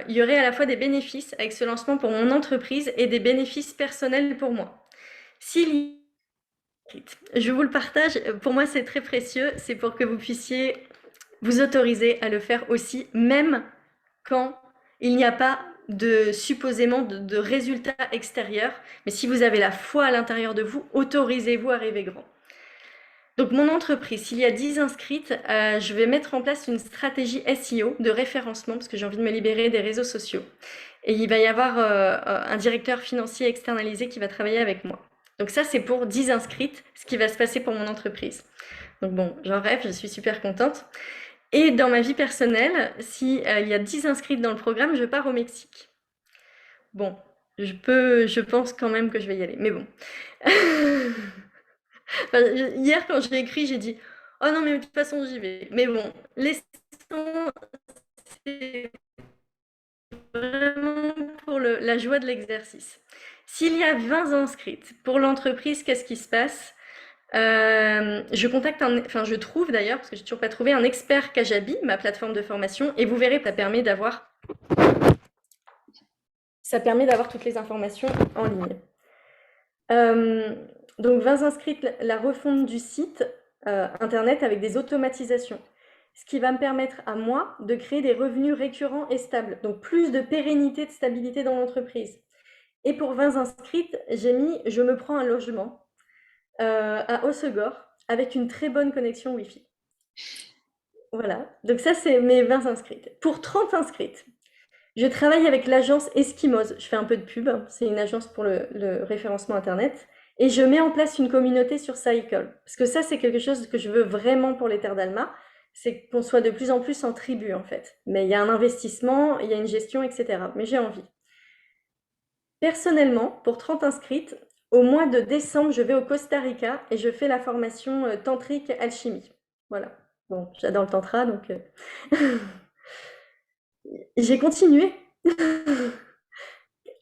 il y aurait à la fois des bénéfices avec ce lancement pour mon entreprise et des bénéfices personnels pour moi. Je vous le partage, pour moi c'est très précieux, c'est pour que vous puissiez vous autoriser à le faire aussi, même quand il n'y a pas supposément de résultats extérieurs. Mais si vous avez la foi à l'intérieur de vous, autorisez-vous à rêver grand. Donc mon entreprise, s'il y a 10 inscrites, je vais mettre en place une stratégie SEO de référencement parce que j'ai envie de me libérer des réseaux sociaux. Et il va y avoir un directeur financier externalisé qui va travailler avec moi. Donc ça, c'est pour 10 inscrites, ce qui va se passer pour mon entreprise. Donc bon, j'en rêve, je suis super contente. Et dans ma vie personnelle, s'il y a 10 inscrites dans le programme, je pars au Mexique. Bon, je pense quand même que je vais y aller, mais bon. Hier, quand j'ai écrit, j'ai dit « Oh non, mais de toute façon, j'y vais. » Mais bon, laissons, c'est vraiment pour la joie de l'exercice. S'il y a 20 inscrites pour l'entreprise, qu'est-ce qui se passe? Je trouve d'ailleurs, parce que j'ai toujours pas trouvé, un expert Kajabi, ma plateforme de formation, et vous verrez, ça permet d'avoir toutes les informations en ligne. Donc 20 inscrites, la refonte du site internet avec des automatisations, ce qui va me permettre à moi de créer des revenus récurrents et stables, donc plus de pérennité, de stabilité dans l'entreprise. Et pour 20 inscrites, j'ai mis « Je me prends un logement » à Hossegor avec une très bonne connexion Wi-Fi. Voilà, donc ça c'est mes 20 inscrites. Pour 30 inscrites, je travaille avec l'agence Eskimos. Je fais un peu de pub, c'est une agence pour le référencement internet. Et je mets en place une communauté sur Cycle. Parce que ça, c'est quelque chose que je veux vraiment pour les Terres d'Alma. C'est qu'on soit de plus en plus en tribu, en fait. Mais il y a un investissement, il y a une gestion, etc. Mais j'ai envie. Personnellement, pour 30 inscrites, au mois de décembre, je vais au Costa Rica et je fais la formation tantrique alchimie. Voilà. Bon, j'adore le tantra, donc... J'ai continué.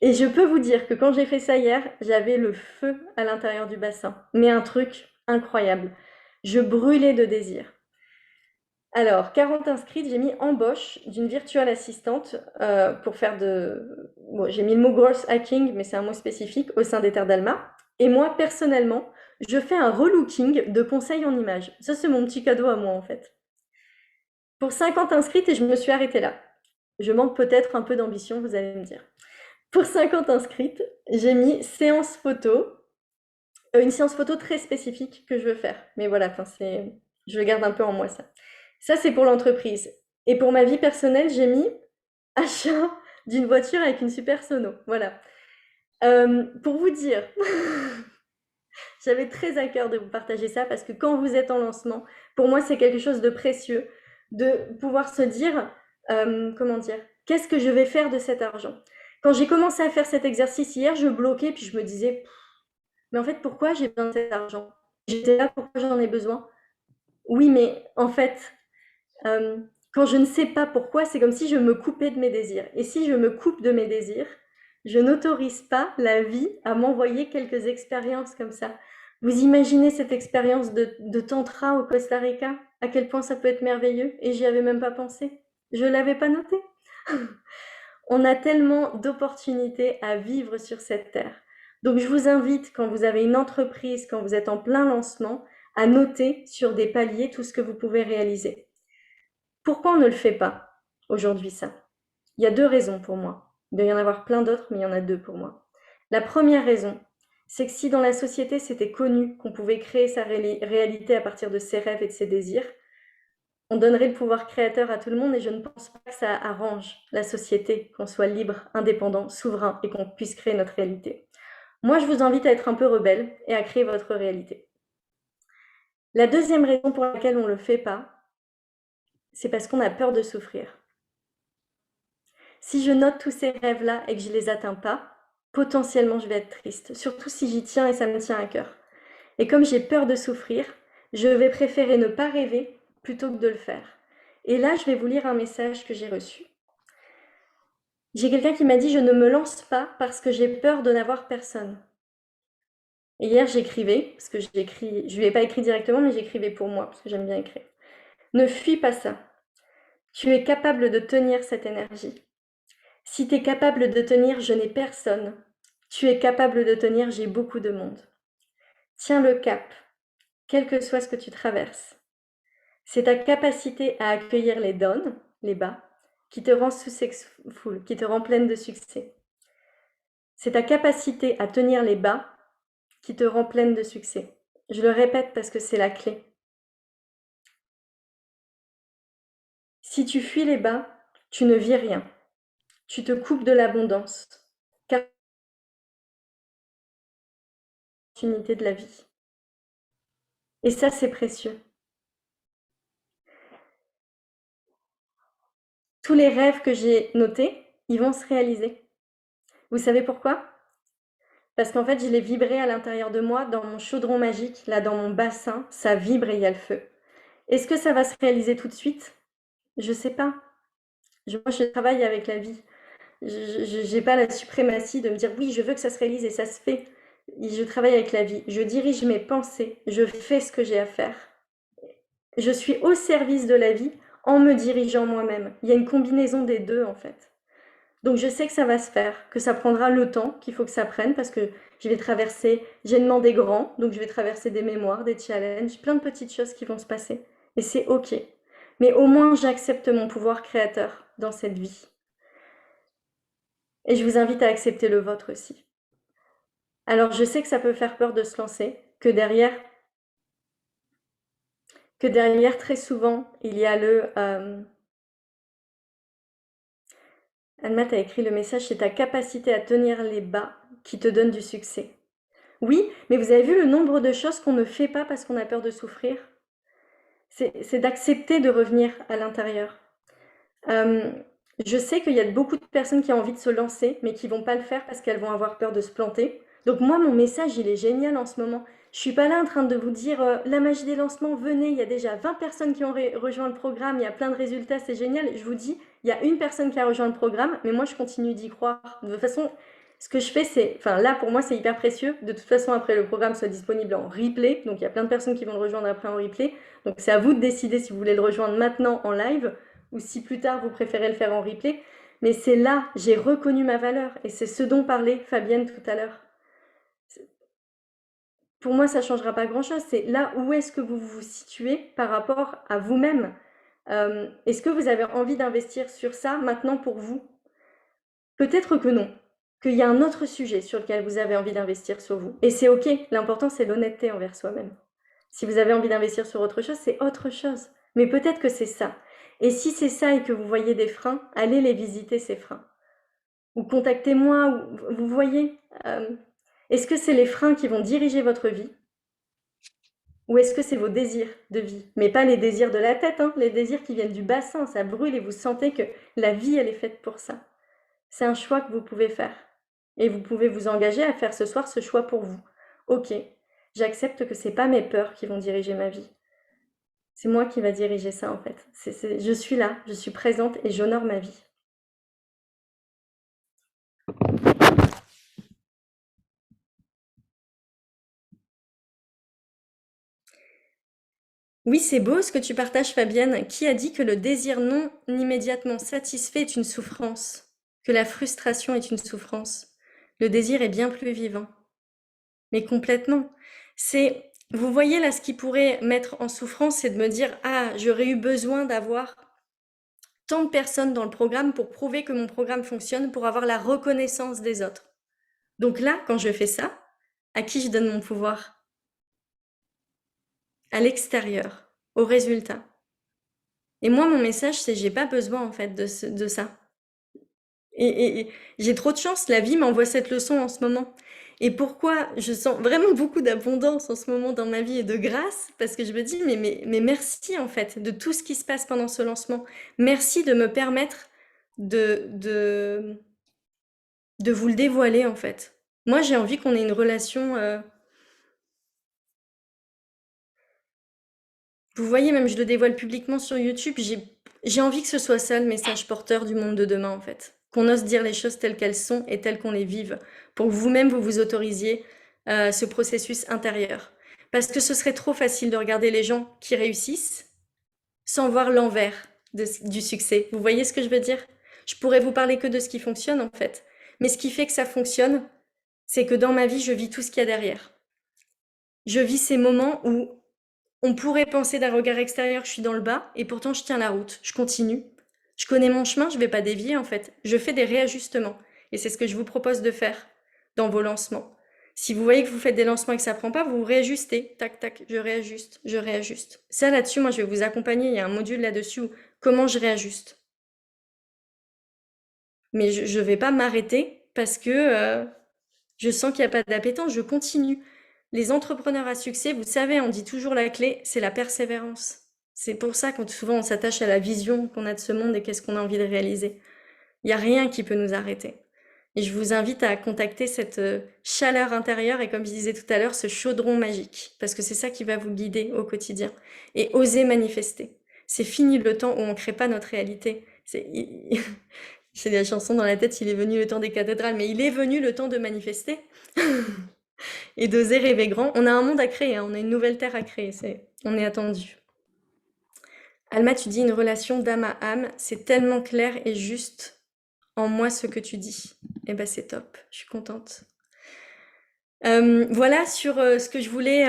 Et je peux vous dire que quand j'ai fait ça hier, j'avais le feu à l'intérieur du bassin. Mais un truc incroyable. Je brûlais de désir. Alors, 40 inscrites, j'ai mis embauche d'une virtual assistante pour faire de... Bon, j'ai mis le mot growth hacking, mais c'est un mot spécifique au sein d'Ether Dalma. Et moi, personnellement, je fais un relooking de conseils en images. Ça, c'est mon petit cadeau à moi, en fait. Pour 50 inscrites, et je me suis arrêtée là. Je manque peut-être un peu d'ambition, vous allez me dire. Pour 50 inscrites, j'ai mis séance photo, une séance photo très spécifique que je veux faire. Mais voilà, je le garde un peu en moi, ça. Ça, c'est pour l'entreprise. Et pour ma vie personnelle, j'ai mis achat d'une voiture avec une super sono. Voilà. Pour vous dire, j'avais très à cœur de vous partager ça parce que quand vous êtes en lancement, pour moi, c'est quelque chose de précieux de pouvoir se dire, comment dire, qu'est-ce que je vais faire de cet argent? Quand j'ai commencé à faire cet exercice hier, je bloquais puis je me disais, mais en fait, pourquoi j'ai besoin de cet argent? J'étais là, pourquoi j'en ai besoin? Oui, mais en fait, quand je ne sais pas pourquoi, c'est comme si je me coupais de mes désirs. Et si je me coupe de mes désirs, je n'autorise pas la vie à m'envoyer quelques expériences comme ça. Vous imaginez cette expérience de tantra au Costa Rica? À quel point ça peut être merveilleux? Et j'y avais même pas pensé. Je l'avais pas noté. On a tellement d'opportunités à vivre sur cette terre. Donc je vous invite, quand vous avez une entreprise, quand vous êtes en plein lancement, à noter sur des paliers tout ce que vous pouvez réaliser. Pourquoi on ne le fait pas aujourd'hui, ça? Il y a 2 raisons pour moi. Il doit y en avoir plein d'autres, mais il y en a 2 pour moi. La première raison, c'est que si dans la société c'était connu qu'on pouvait créer sa réalité à partir de ses rêves et de ses désirs, on donnerait le pouvoir créateur à tout le monde et je ne pense pas que ça arrange la société, qu'on soit libre, indépendant, souverain et qu'on puisse créer notre réalité. Moi, je vous invite à être un peu rebelle et à créer votre réalité. La deuxième raison pour laquelle on ne le fait pas, c'est parce qu'on a peur de souffrir. Si je note tous ces rêves-là et que je ne les atteins pas, potentiellement je vais être triste, surtout si j'y tiens et ça me tient à cœur. Et comme j'ai peur de souffrir, je vais préférer ne pas rêver plutôt que de le faire. Et là, je vais vous lire un message que j'ai reçu. J'ai quelqu'un qui m'a dit « Je ne me lance pas parce que j'ai peur de n'avoir personne ». Et hier, j'écrivais, parce que je ne lui ai pas écrit directement, mais j'écrivais pour moi, parce que j'aime bien écrire. Ne fuis pas ça. Tu es capable de tenir cette énergie. Si tu es capable de tenir « je n'ai personne », tu es capable de tenir « j'ai beaucoup de monde ». Tiens le cap, quel que soit ce que tu traverses. C'est ta capacité à accueillir les downs, les bas, qui te rend successful, qui te rend pleine de succès. C'est ta capacité à tenir les bas qui te rend pleine de succès. Je le répète parce que c'est la clé. Si tu fuis les bas, tu ne vis rien. Tu te coupes de l'abondance, car c'est l'opportunité de la vie. Et ça, c'est précieux. Tous les rêves que j'ai notés, ils vont se réaliser. Vous savez pourquoi? Parce qu'en fait, je les vibrais à l'intérieur de moi, dans mon chaudron magique, là dans mon bassin, ça vibre et il y a le feu. Est-ce que ça va se réaliser tout de suite? Je sais pas. Moi, je travaille avec la vie. Je n'ai pas la suprématie de me dire oui, je veux que ça se réalise et ça se fait. Je travaille avec la vie. Je dirige mes pensées. Je fais ce que j'ai à faire. Je suis au service de la vie en me dirigeant moi-même. Il y a une combinaison des deux en fait. Donc je sais que ça va se faire, que ça prendra le temps qu'il faut que ça prenne parce que je vais traverser, j'ai demandé grand, donc je vais traverser des mémoires, des challenges, plein de petites choses qui vont se passer. Et c'est ok. Mais au moins j'accepte mon pouvoir créateur dans cette vie. Et je vous invite à accepter le vôtre aussi. Alors je sais que ça peut faire peur de se lancer, que derrière très souvent il y a Alma, tu as écrit le message, c'est ta capacité à tenir les bas qui te donne du succès. Oui, mais vous avez vu le nombre de choses qu'on ne fait pas parce qu'on a peur de souffrir? C'est d'accepter de revenir à l'intérieur. Je sais qu'il y a beaucoup de personnes qui ont envie de se lancer, mais qui ne vont pas le faire parce qu'elles vont avoir peur de se planter. Donc moi, mon message, il est génial en ce moment. Je ne suis pas là en train de vous dire la magie des lancements, venez, il y a déjà 20 personnes qui ont rejoint le programme, il y a plein de résultats, c'est génial. Je vous dis, il y a une personne qui a rejoint le programme, mais moi, je continue d'y croire. De toute façon, Ce que je fais, c'est, enfin là pour moi c'est hyper précieux. De toute façon après le programme soit disponible en replay, donc il y a plein de personnes qui vont le rejoindre après en replay. Donc c'est à vous de décider si vous voulez le rejoindre maintenant en live ou si plus tard vous préférez le faire en replay. Mais c'est là, j'ai reconnu ma valeur et c'est ce dont parlait Fabienne tout à l'heure. Pour moi, ça ne changera pas grand-chose. C'est là où est-ce que vous vous situez par rapport à vous-même. Est-ce que vous avez envie d'investir sur ça maintenant pour vous? Peut-être que non, qu'il y a un autre sujet sur lequel vous avez envie d'investir sur vous. Et c'est OK, l'important c'est l'honnêteté envers soi-même. Si vous avez envie d'investir sur autre chose, c'est autre chose. Mais peut-être que c'est ça. Et si c'est ça et que vous voyez des freins, allez les visiter, ces freins. Ou contactez-moi, ou vous voyez. Est-ce que c'est les freins qui vont diriger votre vie? Ou est-ce que c'est vos désirs de vie? Mais pas les désirs de la tête, hein, les désirs qui viennent du bassin, ça brûle et vous sentez que la vie, elle est faite pour ça. C'est un choix que vous pouvez faire. Et vous pouvez vous engager à faire ce soir ce choix pour vous. Ok, j'accepte que c'est pas mes peurs qui vont diriger ma vie. C'est moi qui va diriger ça en fait. Je suis là, je suis présente et j'honore ma vie. Oui, c'est beau ce que tu partages, Fabienne. Qui a dit que le désir non immédiatement satisfait est une souffrance? Que la frustration est une souffrance? Le désir est bien plus vivant. Mais complètement. Vous voyez là, ce qui pourrait mettre en souffrance, c'est de me dire, ah, j'aurais eu besoin d'avoir tant de personnes dans le programme pour prouver que mon programme fonctionne, pour avoir la reconnaissance des autres. Donc là, quand je fais ça, à qui je donne mon pouvoir? À l'extérieur, au résultat. Et moi, mon message, c'est j'ai pas besoin en fait de ça. Et j'ai trop de chance, la vie m'envoie cette leçon en ce moment. Et pourquoi je sens vraiment beaucoup d'abondance en ce moment dans ma vie et de grâce? Parce que je me dis, mais merci en fait de tout ce qui se passe pendant ce lancement. Merci de me permettre de vous le dévoiler en fait. Moi, j'ai envie qu'on ait une relation. Vous voyez, même je le dévoile publiquement sur YouTube, j'ai envie que ce soit ça le message porteur du monde de demain en fait. Qu'on ose dire les choses telles qu'elles sont et telles qu'on les vive, pour que vous-même vous vous autorisiez ce processus intérieur. Parce que ce serait trop facile de regarder les gens qui réussissent sans voir l'envers du succès. Vous voyez ce que je veux dire? Je pourrais vous parler que de ce qui fonctionne en fait. Mais ce qui fait que ça fonctionne, c'est que dans ma vie, je vis tout ce qu'il y a derrière. Je vis ces moments où on pourrait penser d'un regard extérieur, je suis dans le bas, et pourtant je tiens la route, je continue. Je connais mon chemin, je ne vais pas dévier en fait. Je fais des réajustements. Et c'est ce que je vous propose de faire dans vos lancements. Si vous voyez que vous faites des lancements et que ça ne prend pas, vous réajustez. Tac, tac, je réajuste, je réajuste. Ça là-dessus, moi je vais vous accompagner. Il y a un module là-dessus où comment je réajuste. Mais je ne vais pas m'arrêter parce que je sens qu'il n'y a pas d'appétence, je continue. Les entrepreneurs à succès, vous savez, on dit toujours la clé, c'est la persévérance. C'est pour ça que souvent on s'attache à la vision qu'on a de ce monde et qu'est-ce qu'on a envie de réaliser. Il n'y a rien qui peut nous arrêter. Et je vous invite à contacter cette chaleur intérieure et comme je disais tout à l'heure, ce chaudron magique. Parce que c'est ça qui va vous guider au quotidien. Et oser manifester. C'est fini le temps où on ne crée pas notre réalité. J'ai la chanson dans la tête, il est venu le temps des cathédrales, mais il est venu le temps de manifester. Et d'oser rêver grand. On a un monde à créer, hein, on a une nouvelle terre à créer, on est attendu. Alma, tu dis une relation d'âme à âme, c'est tellement clair et juste en moi ce que tu dis. Eh ben c'est top, je suis contente. Voilà sur ce que je voulais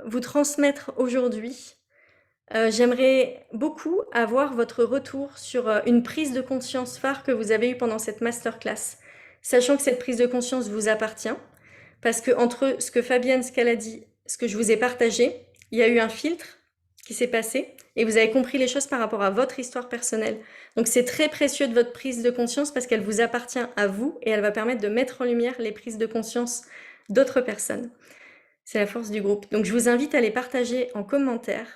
vous transmettre aujourd'hui. J'aimerais beaucoup avoir votre retour sur une prise de conscience phare que vous avez eue pendant cette masterclass, sachant que cette prise de conscience vous appartient. Parce que entre ce que Fabienne, ce qu'elle a dit, ce que je vous ai partagé, il y a eu un filtre qui s'est passé et vous avez compris les choses par rapport à votre histoire personnelle. Donc c'est très précieux de votre prise de conscience parce qu'elle vous appartient à vous et elle va permettre de mettre en lumière les prises de conscience d'autres personnes. C'est la force du groupe. Donc je vous invite à les partager en commentaire.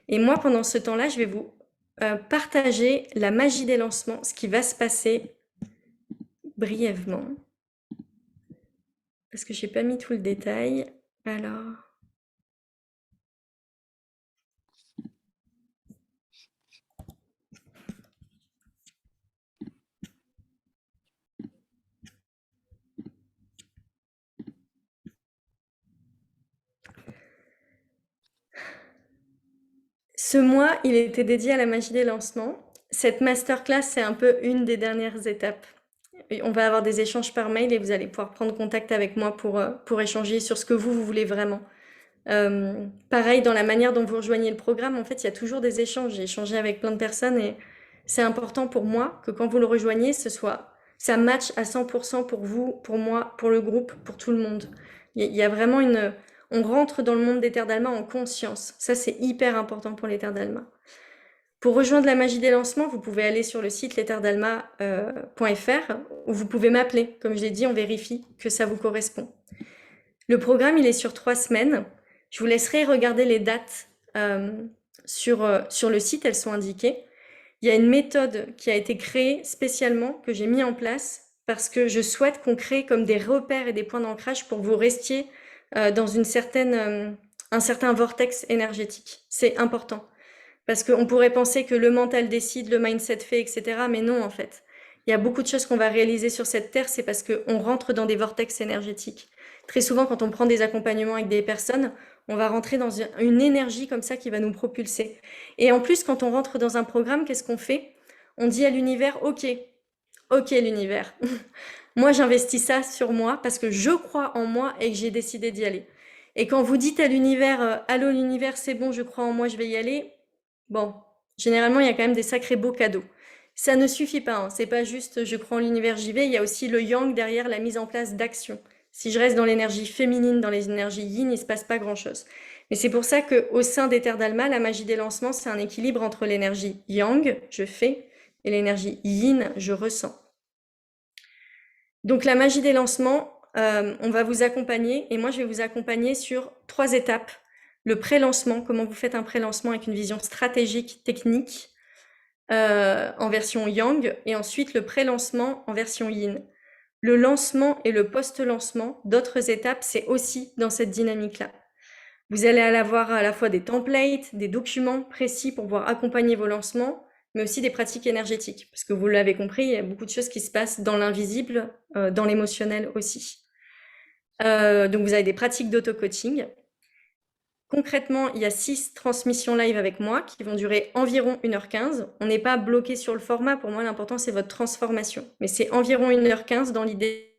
Et moi, pendant ce temps-là, je vais vous partager la magie des lancements, ce qui va se passer brièvement. Parce que je n'ai pas mis tout le détail. Alors... Ce mois, il était dédié à la magie des lancements. Cette masterclass, c'est un peu une des dernières étapes. Et on va avoir des échanges par mail et vous allez pouvoir prendre contact avec moi pour échanger sur ce que vous voulez vraiment. Pareil, dans la manière dont vous rejoignez le programme, en fait, il y a toujours des échanges. J'ai échangé avec plein de personnes et c'est important pour moi que quand vous le rejoignez, ça match à 100% pour vous, pour moi, pour le groupe, pour tout le monde. Il y a vraiment on rentre dans le monde des terres d'Alma en conscience. Ça, c'est hyper important pour les terres d'Alma. Pour rejoindre la magie des lancements, vous pouvez aller sur le site lesterredalma.fr où vous pouvez m'appeler. Comme je l'ai dit, on vérifie que ça vous correspond. Le programme, il est sur 3 semaines. Je vous laisserai regarder les dates sur le site, elles sont indiquées. Il y a une méthode qui a été créée spécialement, que j'ai mis en place, parce que je souhaite qu'on crée comme des repères et des points d'ancrage pour que vous restiez dans un certain vortex énergétique. C'est important. Parce qu'on pourrait penser que le mental décide, le mindset fait, etc. Mais non, en fait. Il y a beaucoup de choses qu'on va réaliser sur cette terre, c'est parce qu'on rentre dans des vortex énergétiques. Très souvent, quand on prend des accompagnements avec des personnes, on va rentrer dans une énergie comme ça qui va nous propulser. Et en plus, quand on rentre dans un programme, qu'est-ce qu'on fait? On dit à l'univers, ok l'univers, moi j'investis ça sur moi parce que je crois en moi et que j'ai décidé d'y aller. Et quand vous dites à l'univers, allô l'univers, c'est bon, je crois en moi, je vais y aller, bon, généralement il y a quand même des sacrés beaux cadeaux. Ça ne suffit pas, hein. C'est pas juste je crois en l'univers, j'y vais, il y a aussi le yang derrière la mise en place d'actions. Si je reste dans l'énergie féminine, dans les énergies yin, il se passe pas grand-chose. Mais c'est pour ça qu'au sein des terres d'Alma, la magie des lancements, c'est un équilibre entre l'énergie yang, je fais, et l'énergie yin, je ressens. Donc la magie des lancements, on va vous accompagner, et moi je vais vous accompagner sur 3 étapes. Le pré-lancement, comment vous faites un pré-lancement avec une vision stratégique, technique, en version yang, et ensuite le pré-lancement en version yin. Le lancement et le post-lancement, d'autres étapes, c'est aussi dans cette dynamique-là. Vous allez avoir à la fois des templates, des documents précis pour pouvoir accompagner vos lancements, mais aussi des pratiques énergétiques. Parce que vous l'avez compris, il y a beaucoup de choses qui se passent dans l'invisible, dans l'émotionnel aussi. Donc vous avez des pratiques d'auto-coaching. Concrètement, il y a 6 transmissions live avec moi qui vont durer environ 1h15. On n'est pas bloqué sur le format. Pour moi, l'important, c'est votre transformation. Mais c'est environ 1h15 dans l'idée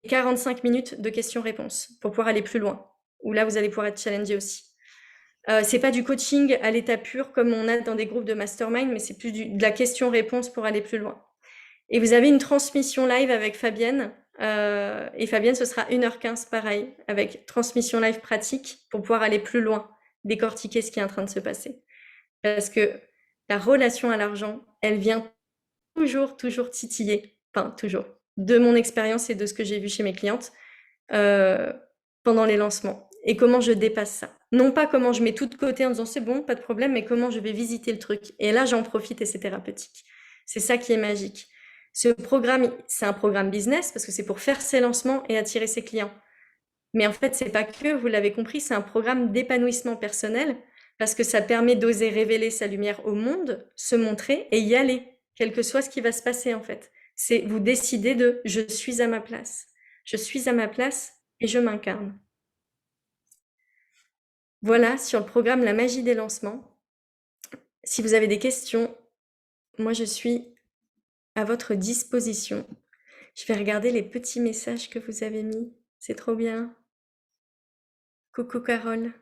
45 minutes de questions-réponses pour pouvoir aller plus loin. Où là, vous allez pouvoir être challengé aussi. C'est pas du coaching à l'état pur comme on a dans des groupes de mastermind, mais c'est plus de la question-réponse pour aller plus loin. Et vous avez une transmission live avec Fabienne. Et Fabienne, ce sera 1h15 pareil, avec transmission live pratique pour pouvoir aller plus loin, décortiquer ce qui est en train de se passer. Parce que la relation à l'argent, elle vient toujours titiller, enfin toujours, de mon expérience et de ce que j'ai vu chez mes clientes pendant les lancements. Et comment je dépasse ça. Non pas comment je mets tout de côté en disant c'est bon, pas de problème, mais comment je vais visiter le truc. Et là, j'en profite et c'est thérapeutique. C'est ça qui est magique. Ce programme, c'est un programme business parce que c'est pour faire ses lancements et attirer ses clients. Mais en fait, c'est pas que, vous l'avez compris, c'est un programme d'épanouissement personnel parce que ça permet d'oser révéler sa lumière au monde, se montrer et y aller, quel que soit ce qui va se passer en fait. C'est vous décider de je suis à ma place. Je suis à ma place et je m'incarne. Voilà sur le programme La magie des lancements. Si vous avez des questions, moi je suis à votre disposition. Je vais regarder les petits messages que vous avez mis. C'est trop bien. Coucou Carole.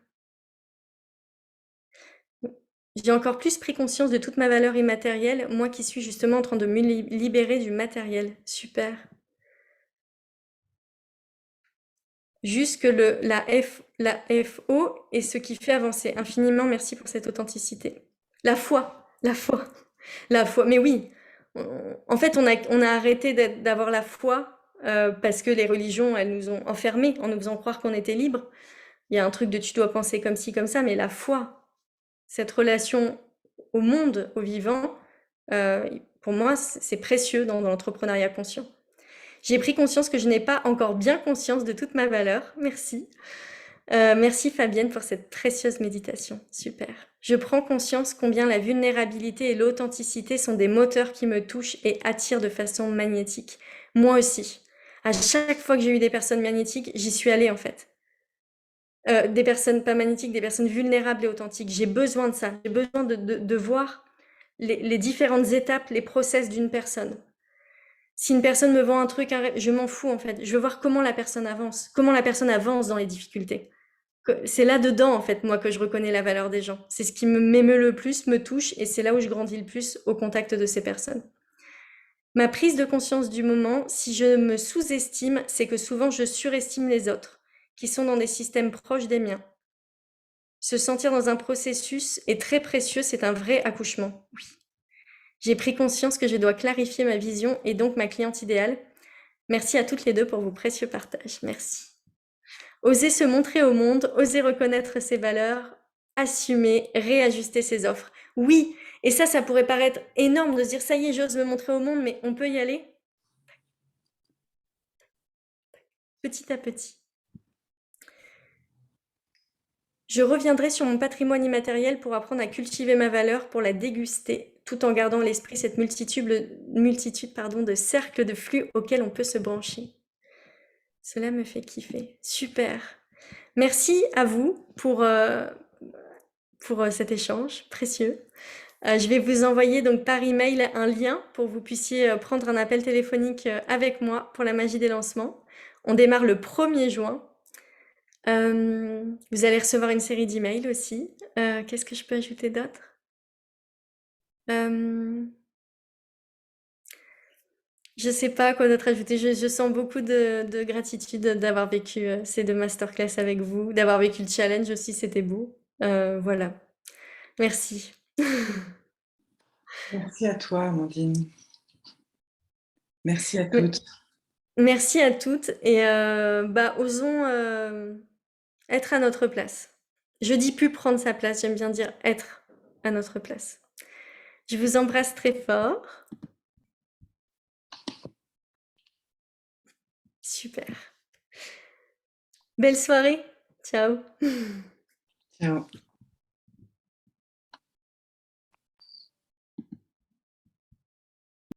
J'ai encore plus pris conscience de toute ma valeur immatérielle, moi qui suis justement en train de me libérer du matériel. Super. Juste que la FO est ce qui fait avancer. Infiniment merci pour cette authenticité. La foi. Mais oui, en fait, on a arrêté d'avoir la foi parce que les religions, elles nous ont enfermés en nous faisant croire qu'on était libre. Il y a un truc de tu dois penser comme ci, comme ça, mais la foi, cette relation au monde, au vivant, pour moi, c'est précieux dans l'entrepreneuriat conscient. J'ai pris conscience que je n'ai pas encore bien conscience de toute ma valeur. Merci. Merci Fabienne pour cette précieuse méditation. Super. Je prends conscience combien la vulnérabilité et l'authenticité sont des moteurs qui me touchent et attirent de façon magnétique. Moi aussi. À chaque fois que j'ai eu des personnes magnétiques, j'y suis allée en fait. des personnes pas magnétiques, des personnes vulnérables et authentiques. J'ai besoin de ça. J'ai besoin de voir les différentes étapes, les process d'une personne. Si une personne me vend un truc, je m'en fous en fait. Je veux voir comment la personne avance dans les difficultés. C'est là-dedans en fait, moi, que je reconnais la valeur des gens. C'est ce qui m'émeut le plus, me touche, et c'est là où je grandis le plus au contact de ces personnes. Ma prise de conscience du moment, si je me sous-estime, c'est que souvent je surestime les autres, qui sont dans des systèmes proches des miens. Se sentir dans un processus est très précieux, c'est un vrai accouchement. Oui. J'ai pris conscience que je dois clarifier ma vision et donc ma cliente idéale. Merci à toutes les deux pour vos précieux partages. Merci. Oser se montrer au monde, oser reconnaître ses valeurs, assumer, réajuster ses offres. Oui, et ça pourrait paraître énorme de se dire ça y est, j'ose me montrer au monde, mais on peut y aller petit à petit. Je reviendrai sur mon patrimoine immatériel pour apprendre à cultiver ma valeur, pour la déguster, tout en gardant à l'esprit cette multitude de cercles de flux auxquels on peut se brancher. Cela me fait kiffer. Super. Merci à vous pour cet échange précieux. Je vais vous envoyer donc par email un lien pour que vous puissiez prendre un appel téléphonique avec moi pour la magie des lancements. On démarre le 1er juin. Vous allez recevoir une série d'emails aussi. Qu'est-ce que je peux ajouter d'autre? Je sais pas quoi d'autre ajouter. Je sens beaucoup de gratitude d'avoir vécu ces 2 masterclass avec vous, d'avoir vécu le challenge aussi, c'était beau. Voilà. Merci. Merci à toi, Amandine. Merci à toutes. Merci à toutes et osons être à notre place. Je dis plus prendre sa place, j'aime bien dire être à notre place. Je vous embrasse très fort. Super. Belle soirée. Ciao. Ciao.